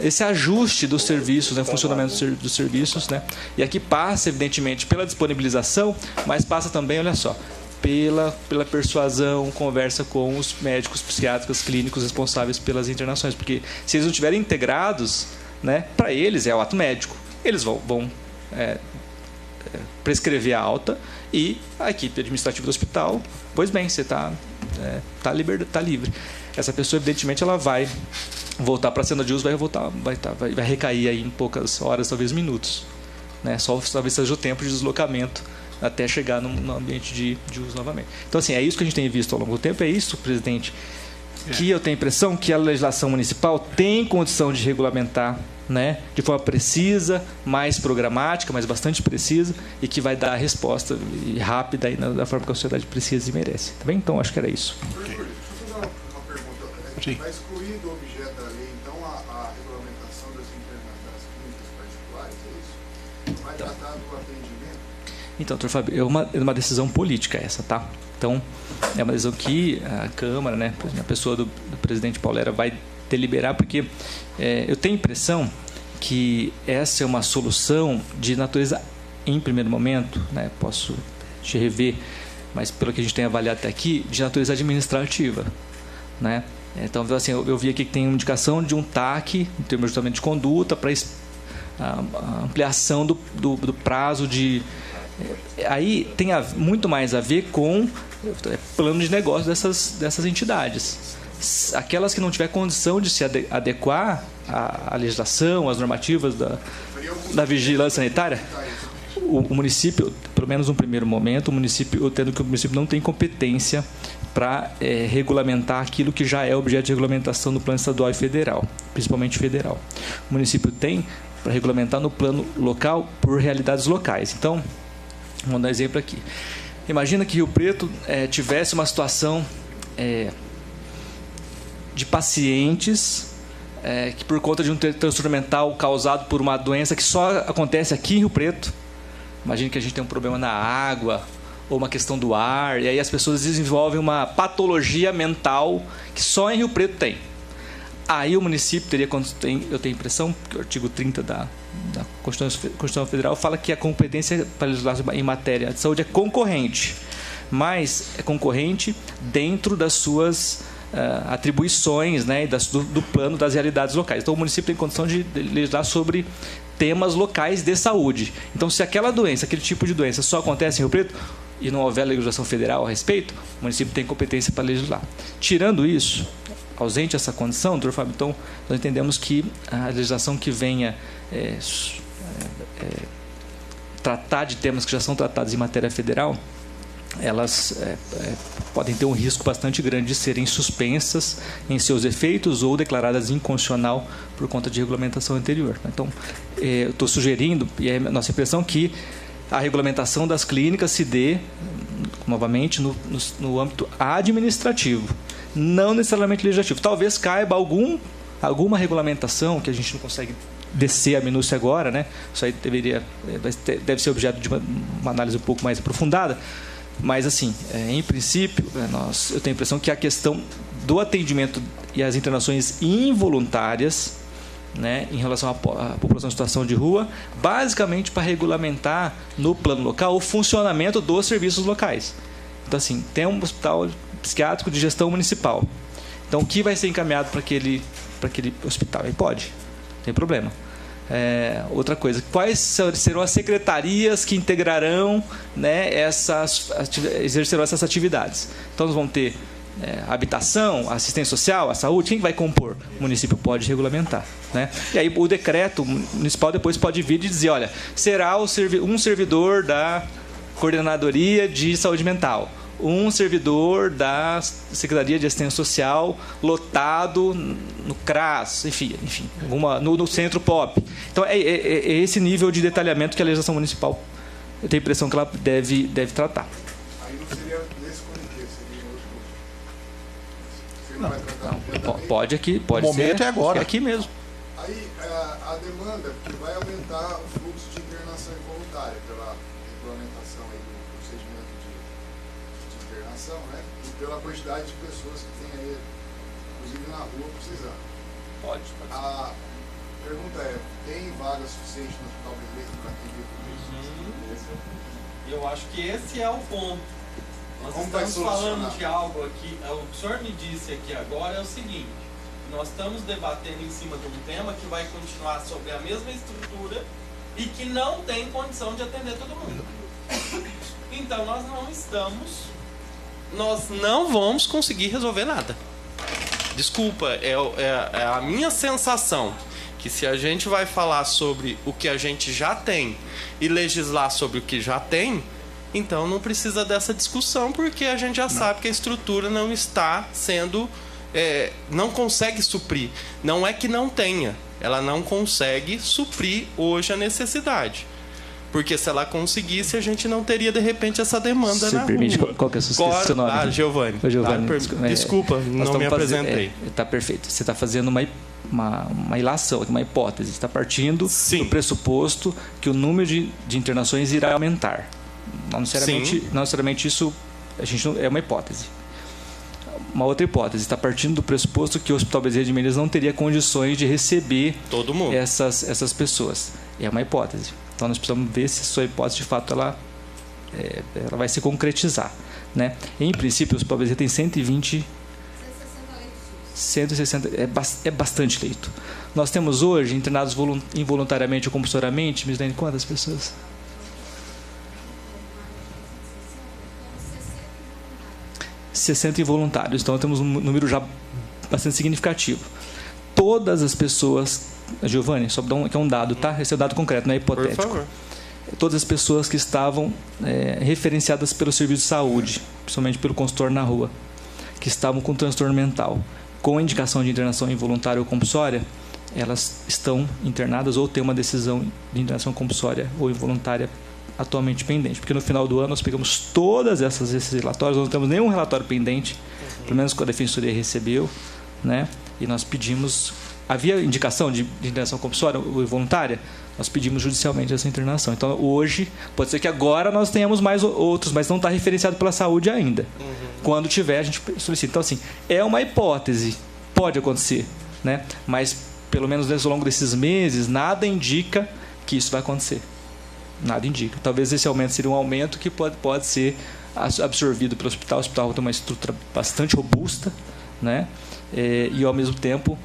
[SPEAKER 3] esse ajuste dos serviços, né, funcionamento dos serviços, né? E aqui passa, evidentemente, pela disponibilização, mas passa também, olha só, pela persuasão, conversa com os médicos, psiquiátricos, clínicos responsáveis pelas internações, porque se eles não estiverem integrados, né, para eles é o ato médico. Eles vão prescrever a alta e a equipe administrativa do hospital, pois bem, você está livre. Essa pessoa, evidentemente, ela vai voltar para a cena de uso, vai recair aí em poucas horas, talvez minutos, né? Só talvez seja o tempo de deslocamento até chegar no ambiente de uso novamente. Então, assim, é isso que a gente tem visto ao longo do tempo, é isso, presidente, que eu tenho a impressão que a legislação municipal tem condição de regulamentar, né, de forma precisa, mais programática, mas bastante precisa, e que vai dar a resposta rápida aí da forma que a sociedade precisa e merece. Tá bem? Então, acho que era isso.
[SPEAKER 7] Okay. Deixa eu fazer uma pergunta.
[SPEAKER 3] Sim.
[SPEAKER 7] Vai excluir do objeto da lei, então, a regulamentação das clínicas particulares, é isso? Vai tratar do atendimento?
[SPEAKER 3] Então, doutor Fábio, é uma decisão política essa, tá? Então, é uma decisão que a Câmara, né, a pessoa do presidente Paulera vai deliberar, porque eu tenho a impressão que essa é uma solução de natureza, em primeiro momento, né, posso te rever, mas pelo que a gente tem avaliado até aqui, de natureza administrativa, né? Então, assim, eu vi aqui que tem uma indicação de um TAC, em termos de ajustamento de conduta, para a ampliação do prazo de... Aí tem muito mais a ver com plano de negócio dessas entidades. Aquelas que não tiver condição de se adequar à legislação, às normativas da vigilância sanitária, o município, pelo menos no primeiro momento, o município não tem competência para regulamentar aquilo que já é objeto de regulamentação no plano estadual e federal, principalmente federal. O município tem para regulamentar no plano local por realidades locais. Então, vamos dar um exemplo aqui. Imagina que Rio Preto tivesse uma situação de pacientes que, por conta de um transtorno mental causado por uma doença que só acontece aqui em Rio Preto, imagine que a gente tem um problema na água ou uma questão do ar, e aí as pessoas desenvolvem uma patologia mental que só em Rio Preto tem. Aí o município teria, eu tenho a impressão que o artigo 30 da Constituição Federal fala que a competência para legislar em matéria de saúde é concorrente, mas é concorrente dentro das suas atribuições, né, do plano das realidades locais. Então o município tem condição de legislar sobre temas locais de saúde. Então, se aquela doença, aquele tipo de doença só acontece em Rio Preto e não houver legislação federal a respeito, o município tem competência para legislar. Tirando isso, ausente essa condição, doutor Fábio, então nós entendemos que a legislação que venha tratar de temas que já são tratados em matéria federal, elas podem ter um risco bastante grande de serem suspensas em seus efeitos ou declaradas inconstitucional por conta de regulamentação anterior. Então, eu estou sugerindo, e é a nossa impressão, que a regulamentação das clínicas se dê, novamente, no âmbito administrativo, não necessariamente legislativo. Talvez caiba alguma regulamentação, que a gente não consegue descer a minúcia agora, né? Isso aí deve ser objeto de uma análise um pouco mais aprofundada, mas, assim, em princípio, eu tenho a impressão que a questão do atendimento e as internações involuntárias, né, em relação à população em situação de rua, basicamente para regulamentar no plano local o funcionamento dos serviços locais. Então, assim, tem um hospital psiquiátrico de gestão municipal. Então, o que vai ser encaminhado para aquele hospital? Aí pode, não tem problema. Outra coisa, quais serão as secretarias que integrarão, né, exercerão essas atividades? Então, nós vamos ter habitação, assistência social, a saúde, quem vai compor? O município pode regulamentar, né? E aí o decreto municipal depois pode vir e dizer, olha, será um servidor da Coordenadoria de Saúde Mental, um servidor da Secretaria de Assistência Social lotado no CRAS, enfim no Centro POP. Então, é esse nível de detalhamento que a legislação municipal, eu tenho a impressão que ela deve tratar.
[SPEAKER 7] Aí não seria nesse comitê, seria
[SPEAKER 3] Não, pode aqui, pode
[SPEAKER 1] ser. O momento é agora.
[SPEAKER 3] É aqui mesmo.
[SPEAKER 7] Aí a demanda, porque vai aumentar o fluxo de internação involuntária pela regulamentação aí do procedimento de internação, né? E pela quantidade de pessoas que tem aí, inclusive na rua, precisando.
[SPEAKER 3] Pode.
[SPEAKER 7] A pergunta é, tem vaga suficiente no Hospital Bezerra para atender tudo isso?
[SPEAKER 15] Eu acho que esse é o ponto. Nós estamos falando de algo aqui, o que o senhor me disse aqui agora é o seguinte, nós estamos debatendo em cima de um tema que vai continuar sobre a mesma estrutura e que não tem condição de atender todo mundo. Então nós não vamos conseguir resolver nada. Desculpa, é a minha sensação que se a gente vai falar sobre o que a gente já tem e legislar sobre o que já tem, então não precisa dessa discussão, porque a gente já sabe que a estrutura não está sendo... não consegue suprir. Não é que não tenha, ela não consegue suprir hoje a necessidade. Porque se ela conseguisse, a gente não teria, de repente, essa demanda na
[SPEAKER 3] permite,
[SPEAKER 15] rua.
[SPEAKER 3] qual que é o seu nome?
[SPEAKER 15] Giovanni.
[SPEAKER 3] Desculpa,
[SPEAKER 15] não me apresentei.
[SPEAKER 3] Está perfeito. Você está fazendo uma ilação, uma hipótese. Está partindo do pressuposto que o número de internações irá aumentar. Não necessariamente isso é uma hipótese. Uma outra hipótese, está partindo do pressuposto que o Hospital Bezerra de Menezes não teria condições de receber
[SPEAKER 15] todo mundo.
[SPEAKER 3] Essas pessoas. É uma hipótese. Então, nós precisamos ver se a sua hipótese, de fato, ela vai se concretizar, né? Em princípio, o Hospital Bezerra tem 160 é bastante leito. Nós temos hoje, internados involuntariamente ou compulsoriamente, Mislene, quantas pessoas? 60 involuntários. Então, temos um número já bastante significativo. Todas as pessoas... Giovanni, só dar um dado, tá? Esse é um dado concreto, não é hipotético.
[SPEAKER 15] Por favor.
[SPEAKER 3] Todas as pessoas que estavam referenciadas pelo serviço de saúde, principalmente pelo consultório na rua, que estavam com transtorno mental, com indicação de internação involuntária ou compulsória, elas estão internadas ou têm uma decisão de internação compulsória ou involuntária atualmente pendente. Porque no final do ano nós pegamos todos esses relatórios, nós não temos nenhum relatório pendente, pelo menos que a Defensoria recebeu, né? E nós pedimos... Havia indicação de internação compulsória ou involuntária? Nós pedimos judicialmente essa internação. Então, hoje, pode ser que agora nós tenhamos mais outros, mas não está referenciado pela saúde ainda. Quando tiver, a gente solicita. Então, assim, é uma hipótese. Pode acontecer, né? Mas, pelo menos ao longo desses meses, nada indica que isso vai acontecer. Nada indica. Talvez esse aumento seria um aumento que pode ser absorvido pelo hospital. O hospital tem uma estrutura bastante robusta, né? E, ao mesmo tempo,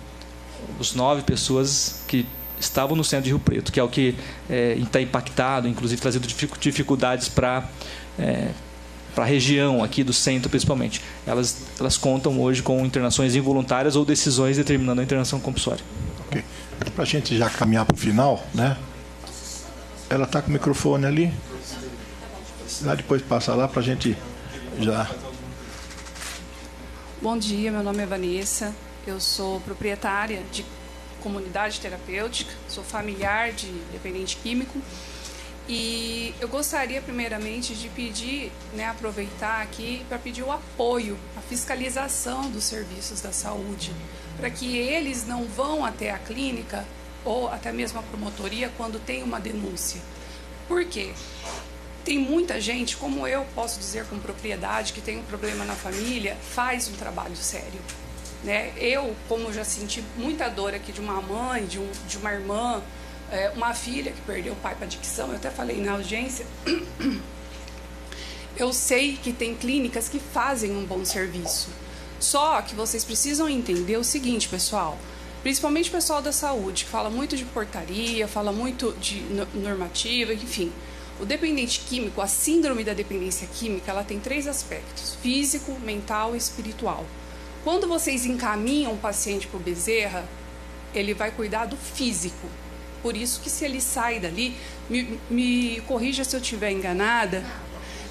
[SPEAKER 3] os 9 pessoas que estavam no centro de Rio Preto, que é o que está impactado, inclusive trazendo dificuldades para a região aqui do centro, principalmente. Elas contam hoje com internações involuntárias ou decisões determinando a internação compulsória.
[SPEAKER 1] Ok. Para a gente já caminhar para o final, né? Ela está com o microfone ali. Lá depois passa lá para a gente Já.
[SPEAKER 16] Bom dia, meu nome é Vanessa, eu sou proprietária de comunidade terapêutica, sou familiar de dependente químico e eu gostaria primeiramente de pedir, aproveitar aqui para pedir o apoio, a fiscalização dos serviços da saúde, para que eles não vão até a clínica ou até mesmo a promotoria quando tem uma denúncia. Por quê? Tem muita gente, como eu posso dizer com propriedade, que tem um problema na família, faz um trabalho sério. Eu, como já senti muita dor aqui de uma mãe, de uma irmã, uma filha que perdeu o pai para adicção, eu até falei na audiência, eu sei que tem clínicas que fazem um bom serviço. Só que vocês precisam entender o seguinte, pessoal, principalmente o pessoal da saúde, que fala muito de portaria, fala muito de normativa, enfim. O dependente químico, a síndrome da dependência química, ela tem 3 aspectos: físico, mental e espiritual. Quando vocês encaminham o paciente para o Bezerra, ele vai cuidar do físico. Por isso que se ele sai dali, me corrija se eu estiver enganada,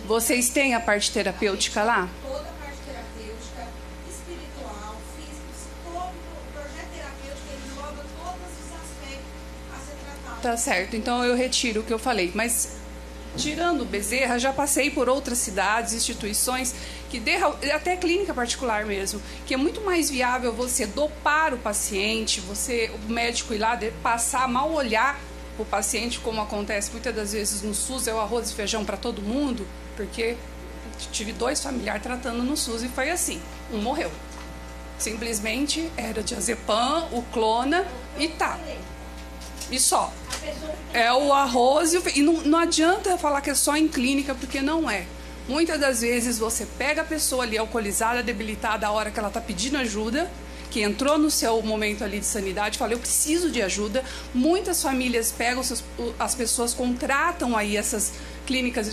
[SPEAKER 16] vocês têm a parte terapêutica lá?
[SPEAKER 17] Toda a parte terapêutica, espiritual, físico, todo o projeto terapêutico, ele engloba todos os aspectos a ser tratados.
[SPEAKER 16] Tá certo, então eu retiro o que eu falei, mas tirando o Bezerra, já passei por outras cidades, instituições, até clínica particular mesmo, que é muito mais viável você dopar o paciente, o médico ir lá, passar, mal olhar o paciente, como acontece muitas das vezes no SUS, é o arroz e feijão para todo mundo, porque tive 2 familiares tratando no SUS e foi assim, um morreu. Simplesmente era diazepam, o clona e tá. E só. É o arroz e não adianta falar que é só em clínica, porque não é. Muitas das vezes você pega a pessoa ali alcoolizada, debilitada, a hora que ela está pedindo ajuda, que entrou no seu momento ali de sanidade, fala, eu preciso de ajuda. Muitas famílias pegam, as pessoas contratam aí essas clínicas,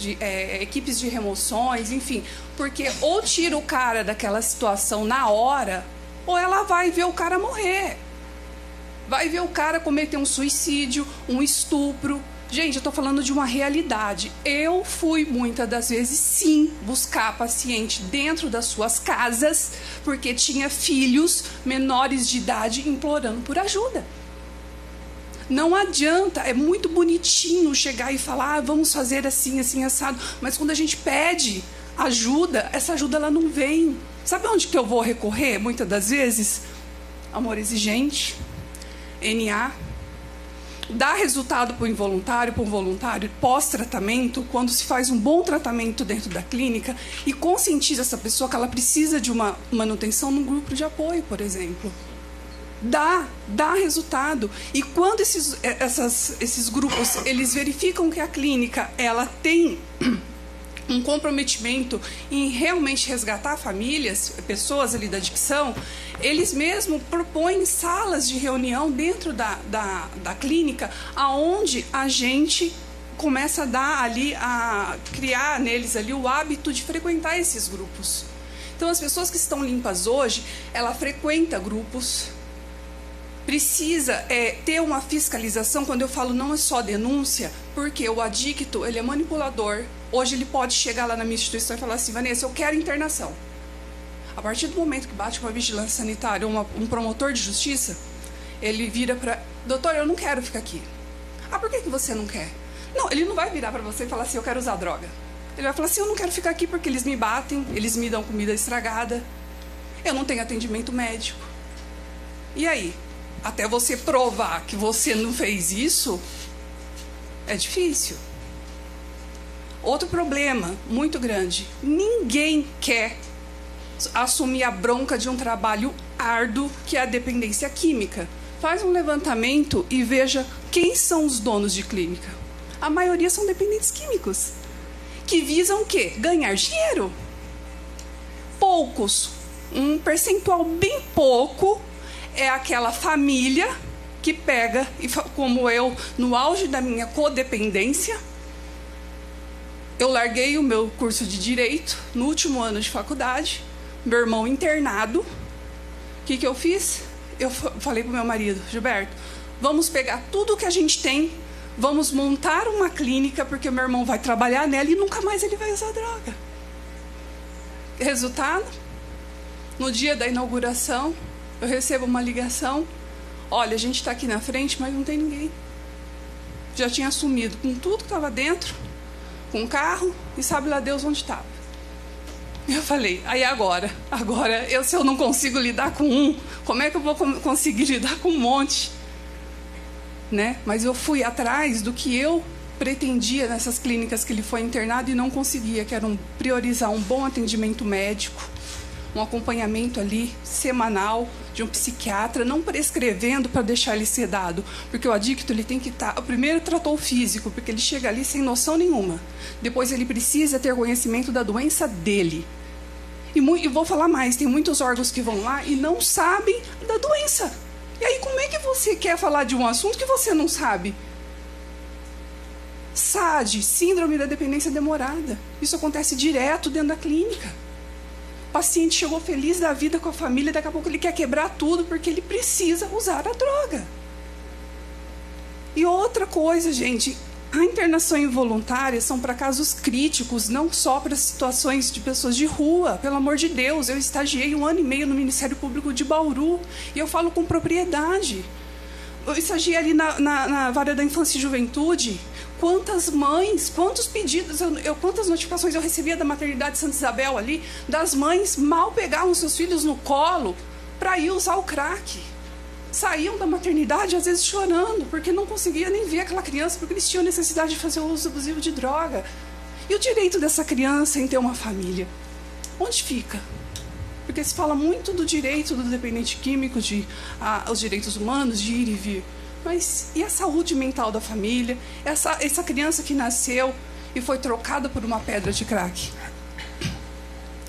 [SPEAKER 16] equipes de remoções, enfim, porque ou tira o cara daquela situação na hora, ou ela vai ver o cara morrer. Vai ver o cara cometer um suicídio, um estupro. Gente, eu estou falando de uma realidade. Eu fui, muitas das vezes, sim, buscar paciente dentro das suas casas, porque tinha filhos menores de idade implorando por ajuda. Não adianta, é muito bonitinho chegar e falar, vamos fazer assim, assim, assado. Mas quando a gente pede ajuda, essa ajuda ela não vem. Sabe onde que eu vou recorrer, muitas das vezes? Amor exigente. NA, dá resultado para um voluntário pós-tratamento, quando se faz um bom tratamento dentro da clínica e conscientiza essa pessoa que ela precisa de uma manutenção num grupo de apoio, por exemplo. Dá resultado. E quando esses grupos, eles verificam que a clínica, ela tem um comprometimento em realmente resgatar famílias, pessoas ali da adicção, eles mesmos propõem salas de reunião dentro da clínica, aonde a gente começa a dar ali, a criar neles ali o hábito de frequentar esses grupos. Então, as pessoas que estão limpas hoje, ela frequenta grupos, precisa ter uma fiscalização. Quando eu falo não é só denúncia, porque o adicto, ele é manipulador. Hoje ele pode chegar lá na minha instituição e falar assim, Vanessa, eu quero internação. A partir do momento que bate com a vigilância sanitária, um promotor de justiça, ele vira para... Doutor, eu não quero ficar aqui. Ah, por que você não quer? Não, ele não vai virar para você e falar assim, eu quero usar droga. Ele vai falar assim, eu não quero ficar aqui porque eles me batem, eles me dão comida estragada, eu não tenho atendimento médico. E aí? Até você provar que você não fez isso, é difícil. Outro problema muito grande, ninguém quer assumir a bronca de um trabalho árduo que é a dependência química. Faz um levantamento e veja quem são os donos de clínica. A maioria são dependentes químicos, que visam o quê? Ganhar dinheiro. Poucos, um percentual bem pouco, é aquela família que pega, como eu, no auge da minha codependência, eu larguei o meu curso de Direito no último ano de faculdade, meu irmão internado. O que eu fiz? Eu falei para o meu marido, Gilberto, vamos pegar tudo que a gente tem, vamos montar uma clínica, porque meu irmão vai trabalhar nela e nunca mais ele vai usar droga. Resultado, no dia da inauguração, eu recebo uma ligação: olha, a gente está aqui na frente, mas não tem ninguém. Já tinha sumido com tudo que estava dentro, com o carro, e sabe lá Deus onde estava. Eu falei, aí agora, se eu não consigo lidar com um, como é que eu vou conseguir lidar com um monte? Né? Mas eu fui atrás do que eu pretendia nessas clínicas que ele foi internado e não conseguia, que eram priorizar um bom atendimento médico, um acompanhamento ali semanal de um psiquiatra, não prescrevendo para deixar ele sedado, porque o adicto ele tem que estar... Primeiro tratou o físico, porque ele chega ali sem noção nenhuma. Depois ele precisa ter conhecimento da doença dele. E vou falar mais, tem muitos órgãos que vão lá e não sabem da doença. E aí como é que você quer falar de um assunto que você não sabe? SAD, Síndrome da Dependência Demorada. Isso acontece direto dentro da clínica. O paciente chegou feliz da vida com a família, daqui a pouco ele quer quebrar tudo porque ele precisa usar a droga. E outra coisa, gente, a internação involuntária são para casos críticos, não só para situações de pessoas de rua. Pelo amor de Deus, eu estagiei 1 ano e meio no Ministério Público de Bauru e eu falo com propriedade. Eu estagiei ali na Vara da Infância e Juventude. Quantas mães, quantos pedidos, quantas notificações eu recebia da maternidade Santa Isabel ali, das mães mal pegavam seus filhos no colo para ir usar o crack. Saíam da maternidade, às vezes chorando, porque não conseguia nem ver aquela criança, porque eles tinham necessidade de fazer o uso abusivo de droga. E o direito dessa criança em ter uma família? Onde fica? Porque se fala muito do direito do dependente químico, os direitos humanos, de ir e vir. Mas e a saúde mental da família? Essa criança que nasceu e foi trocada por uma pedra de crack.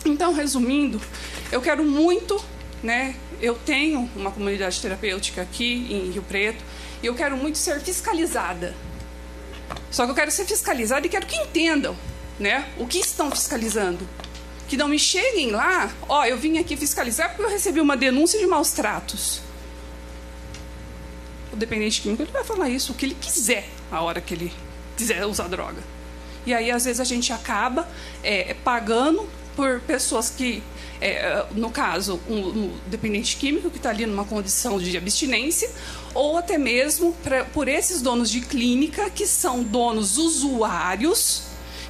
[SPEAKER 16] Então, resumindo, eu quero muito, né? Eu tenho uma comunidade terapêutica aqui em Rio Preto e eu quero muito ser fiscalizada. Só que eu quero ser fiscalizada e quero que entendam, né, o que estão fiscalizando. Que não me cheguem lá, eu vim aqui fiscalizar porque eu recebi uma denúncia de maus tratos. O dependente químico ele vai falar isso, o que ele quiser, a hora que ele quiser usar droga. E aí, às vezes, a gente acaba pagando por pessoas que, no caso, um dependente químico que está ali numa condição de abstinência, ou até mesmo por esses donos de clínica, que são donos usuários,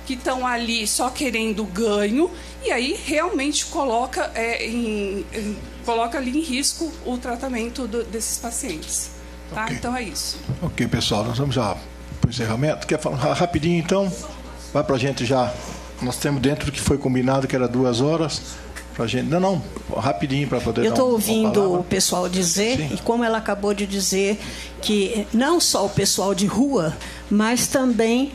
[SPEAKER 16] que estão ali só querendo ganho, e aí realmente coloca ali em risco o tratamento desses pacientes. Tá? Okay. Então é isso.
[SPEAKER 1] Ok, pessoal, nós vamos já para o encerramento. Quer falar rapidinho, então? Vai para a gente já. Nós temos dentro do que foi combinado, que era 2 horas. Pra gente... Não, rapidinho para poder...
[SPEAKER 11] Eu estou ouvindo o pessoal dizer, sim, e como ela acabou de dizer, que não só o pessoal de rua, mas também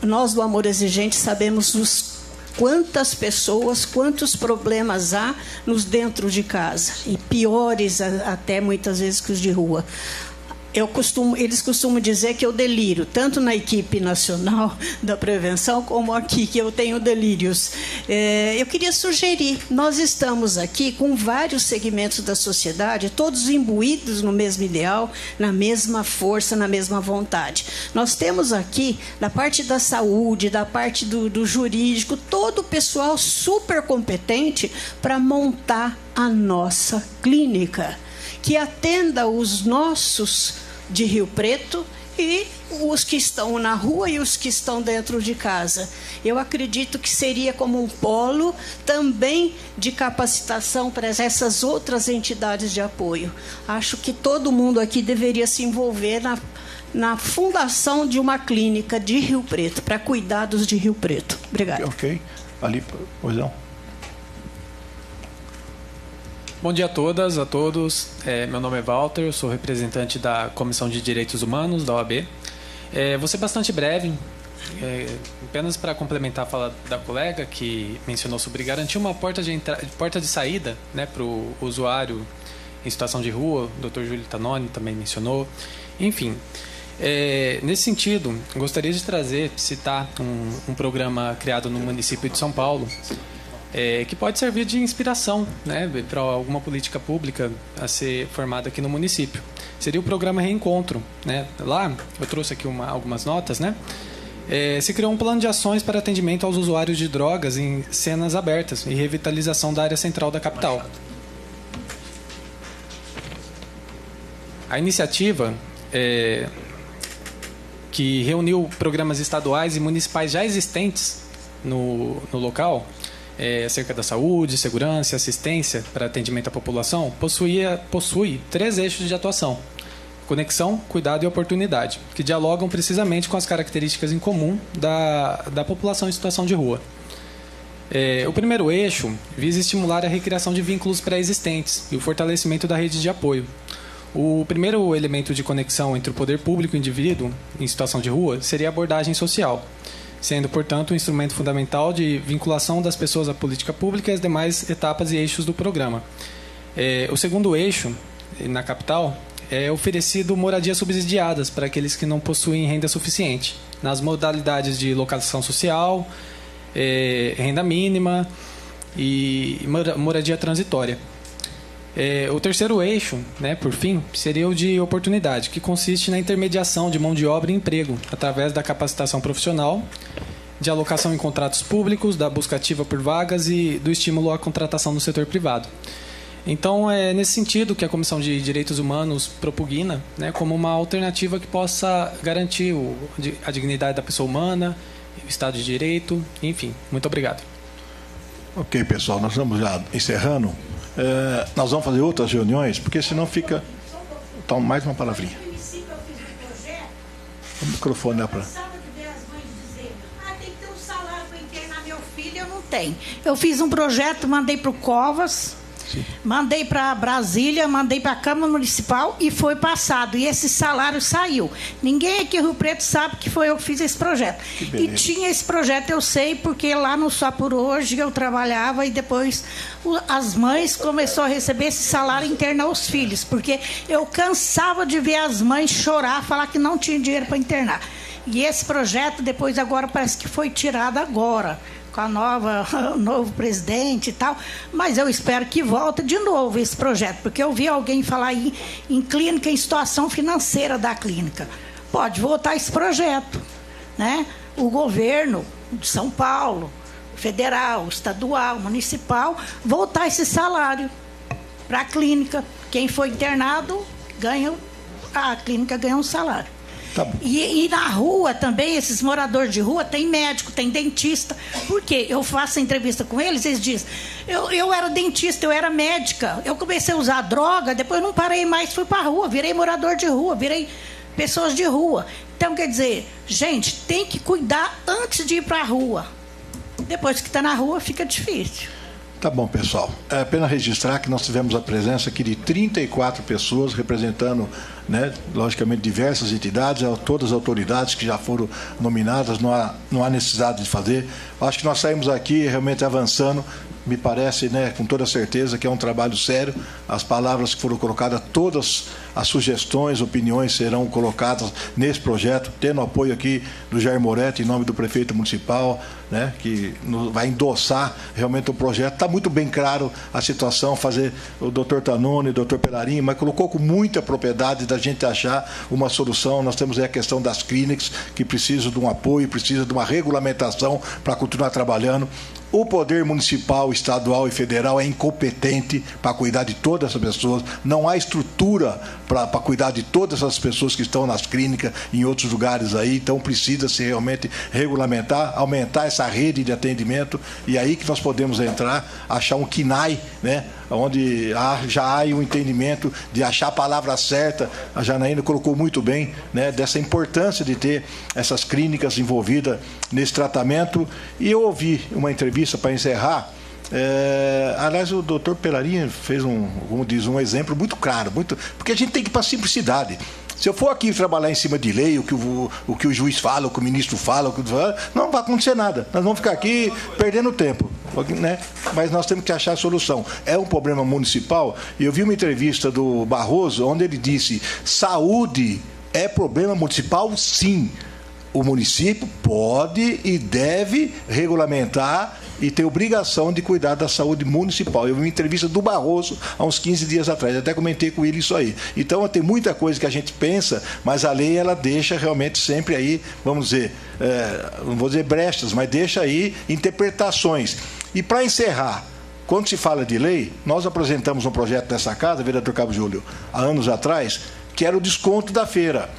[SPEAKER 11] nós do Amor Exigente sabemos quantas pessoas, quantos problemas há nos dentro de casa, e piores até muitas vezes que os de rua. Eles costumam dizer que eu deliro, tanto na equipe nacional da prevenção, como aqui, que eu tenho delírios. Eu queria sugerir, nós estamos aqui com vários segmentos da sociedade, todos imbuídos no mesmo ideal, na mesma força, na mesma vontade. Nós temos aqui, da parte da saúde, da parte do jurídico, todo o pessoal super competente para montar a nossa clínica, que atenda os nossos de Rio Preto e os que estão na rua e os que estão dentro de casa. Eu acredito que seria como um polo também de capacitação para essas outras entidades de apoio. Acho que todo mundo aqui deveria se envolver na fundação de uma clínica de Rio Preto, para cuidados de Rio Preto. Obrigada.
[SPEAKER 1] Ok. Ali, pois não.
[SPEAKER 18] Bom dia a todas, a todos. Meu nome é Walter, eu sou representante da Comissão de Direitos Humanos da OAB. Vou ser bastante breve, apenas para complementar a fala da colega que mencionou sobre garantir uma porta de saída, né, para o usuário em situação de rua. O Dr. Júlio Tanoni também mencionou. Enfim, nesse sentido, gostaria de citar um programa criado no município de São Paulo, que pode servir de inspiração, né, para alguma política pública a ser formada aqui no município. Seria o programa Reencontro, né? Lá, eu trouxe aqui algumas notas, né? Se criou um plano de ações para atendimento aos usuários de drogas em cenas abertas e revitalização da área central da capital. A iniciativa, que reuniu programas estaduais e municipais já existentes no local, acerca da saúde, segurança e assistência para atendimento à população, possui 3 eixos de atuação: conexão, cuidado e oportunidade, que dialogam precisamente com as características em comum da população em situação de rua. O primeiro eixo visa estimular a recriação de vínculos pré-existentes e o fortalecimento da rede de apoio. O primeiro elemento de conexão entre o poder público e o indivíduo em situação de rua seria a abordagem social, sendo, portanto, um instrumento fundamental de vinculação das pessoas à política pública e às demais etapas e eixos do programa. O segundo eixo, na capital, é oferecido moradias subsidiadas para aqueles que não possuem renda suficiente, nas modalidades de locação social, renda mínima e moradia transitória. O terceiro eixo, por fim, seria o de oportunidade, que consiste na intermediação de mão de obra e emprego, através da capacitação profissional, de alocação em contratos públicos, da busca ativa por vagas e do estímulo à contratação no setor privado. Então, é nesse sentido que a Comissão de Direitos Humanos propugna, como uma alternativa que possa garantir a dignidade da pessoa humana, o Estado de Direito, enfim. Muito obrigado.
[SPEAKER 1] Ok, pessoal, nós estamos já encerrando. Nós vamos fazer outras reuniões, porque senão fica... Então, mais uma palavrinha. O microfone é para...
[SPEAKER 8] Tem que ter um salário para internar meu filho, eu não tenho. Eu fiz um projeto, mandei para o Covas, sim, mandei para Brasília, mandei para a Câmara Municipal e foi passado. E esse salário saiu. Ninguém aqui em Rio Preto sabe que foi eu que fiz esse projeto. E tinha esse projeto, eu sei, porque lá no Só Por Hoje eu trabalhava e depois as mães começaram a receber esse salário e internar os filhos. Porque eu cansava de ver as mães chorar, falar que não tinha dinheiro para internar. E esse projeto, depois agora, parece que foi tirado agora, com o novo presidente e tal, mas eu espero que volte de novo esse projeto, porque eu vi alguém falar em clínica, em situação financeira da clínica. Pode voltar esse projeto, O governo de São Paulo, federal, estadual, municipal, voltar esse salário para a clínica. Quem foi internado, a clínica ganha um salário. Tá bom. E na rua também, esses moradores de rua, tem médico, tem dentista. Por quê? Eu faço entrevista com eles, eles dizem, eu era dentista, eu era médica, eu comecei a usar droga, depois não parei mais, fui para a rua, virei morador de rua, virei pessoas de rua. Então, quer dizer, gente, tem que cuidar antes de ir para a rua. Depois que está na rua, fica difícil.
[SPEAKER 1] Tá bom, pessoal. É apenas registrar que nós tivemos a presença aqui de 34 pessoas representando, logicamente, diversas entidades, todas as autoridades que já foram nominadas, não há necessidade de fazer. Acho que nós saímos aqui realmente avançando. Me parece, com toda certeza, que é um trabalho sério. As palavras que foram colocadas, todas as sugestões, opiniões serão colocadas nesse projeto, tendo apoio aqui do Jair Moretti, em nome do prefeito municipal, que vai endossar realmente o projeto. Está muito bem claro a situação, fazer o doutor Tanone, o doutor Pelarim, mas colocou com muita propriedade da gente achar uma solução. Nós temos aí a questão das clínicas, que precisam de um apoio, precisa de uma regulamentação para continuar trabalhando. O poder municipal, estadual e federal é incompetente para cuidar de todas essas pessoas. Não há estrutura para cuidar de todas essas pessoas que estão nas clínicas e em outros lugares aí. Então, precisa-se realmente regulamentar, aumentar essa rede de atendimento. E aí que nós podemos entrar, achar um KINAI, onde já há um entendimento de achar a palavra certa. A Janaína colocou muito bem, dessa importância de ter essas clínicas envolvidas nesse tratamento. E eu ouvi uma entrevista para encerrar. Aliás, o doutor Pelarim fez um exemplo muito claro, porque a gente tem que ir para a simplicidade. Se eu for aqui trabalhar em cima de lei, o que o juiz fala, o que o ministro fala, não vai acontecer nada. Nós vamos ficar aqui perdendo tempo, Mas nós temos que achar a solução. É um problema municipal. E eu vi uma entrevista do Barroso, onde ele disse: saúde é problema municipal, sim. O município pode e deve regulamentar e tem obrigação de cuidar da saúde municipal. Eu vi uma entrevista do Barroso há uns 15 dias atrás, até comentei com ele isso aí. Então, tem muita coisa que a gente pensa, mas a lei ela deixa realmente sempre aí, vamos dizer, não vou dizer brechas, mas deixa aí interpretações. E para encerrar, quando se fala de lei, nós apresentamos um projeto nessa casa, vereador Cabo Júlio, há anos atrás, que era o desconto da feira.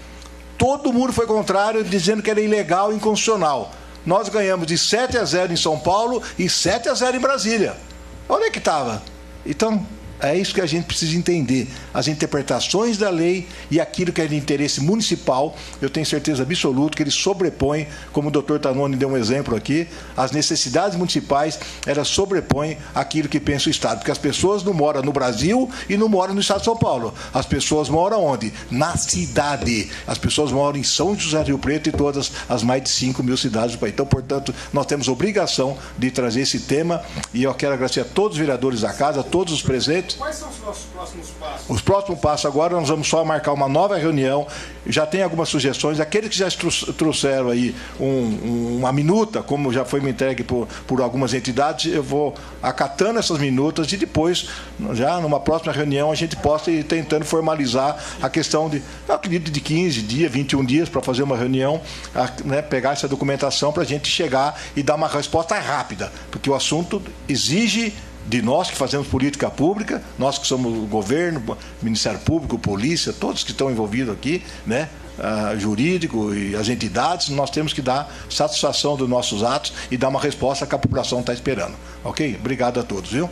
[SPEAKER 1] Todo mundo foi contrário, dizendo que era ilegal e inconstitucional. Nós ganhamos de 7-0 em São Paulo e 7-0 em Brasília. Onde é que estava? Então, é isso que a gente precisa entender. As interpretações da lei e aquilo que é de interesse municipal, eu tenho certeza absoluta que ele sobrepõe, como o doutor Tanoni deu um exemplo aqui, as necessidades municipais, elas sobrepõem aquilo que pensa o Estado. Porque as pessoas não moram no Brasil e não moram no Estado de São Paulo. As pessoas moram onde? Na cidade. As pessoas moram em São José do Rio Preto e todas as mais de 5 mil cidades do país. Então, portanto, nós temos obrigação de trazer esse tema e eu quero agradecer a todos os vereadores da casa, a todos os presentes.
[SPEAKER 7] Quais são os nossos próximos passos?
[SPEAKER 1] Os próximos passos agora, nós vamos só marcar uma nova reunião. Já tem algumas sugestões. Aqueles que já trouxeram aí uma minuta, como já foi me entregue por algumas entidades, eu vou acatando essas minutas e depois, já numa próxima reunião, a gente possa ir tentando formalizar a questão de, eu acredito, de 15 dias, 21 dias para fazer uma reunião, né, pegar essa documentação para a gente chegar e dar uma resposta rápida, porque o assunto exige de nós que fazemos política pública, nós que somos o governo, Ministério Público, polícia, todos que estão envolvidos aqui, né, jurídico e as entidades, nós temos que dar satisfação dos nossos atos e dar uma resposta que a população está esperando. Ok? Obrigado a todos, viu?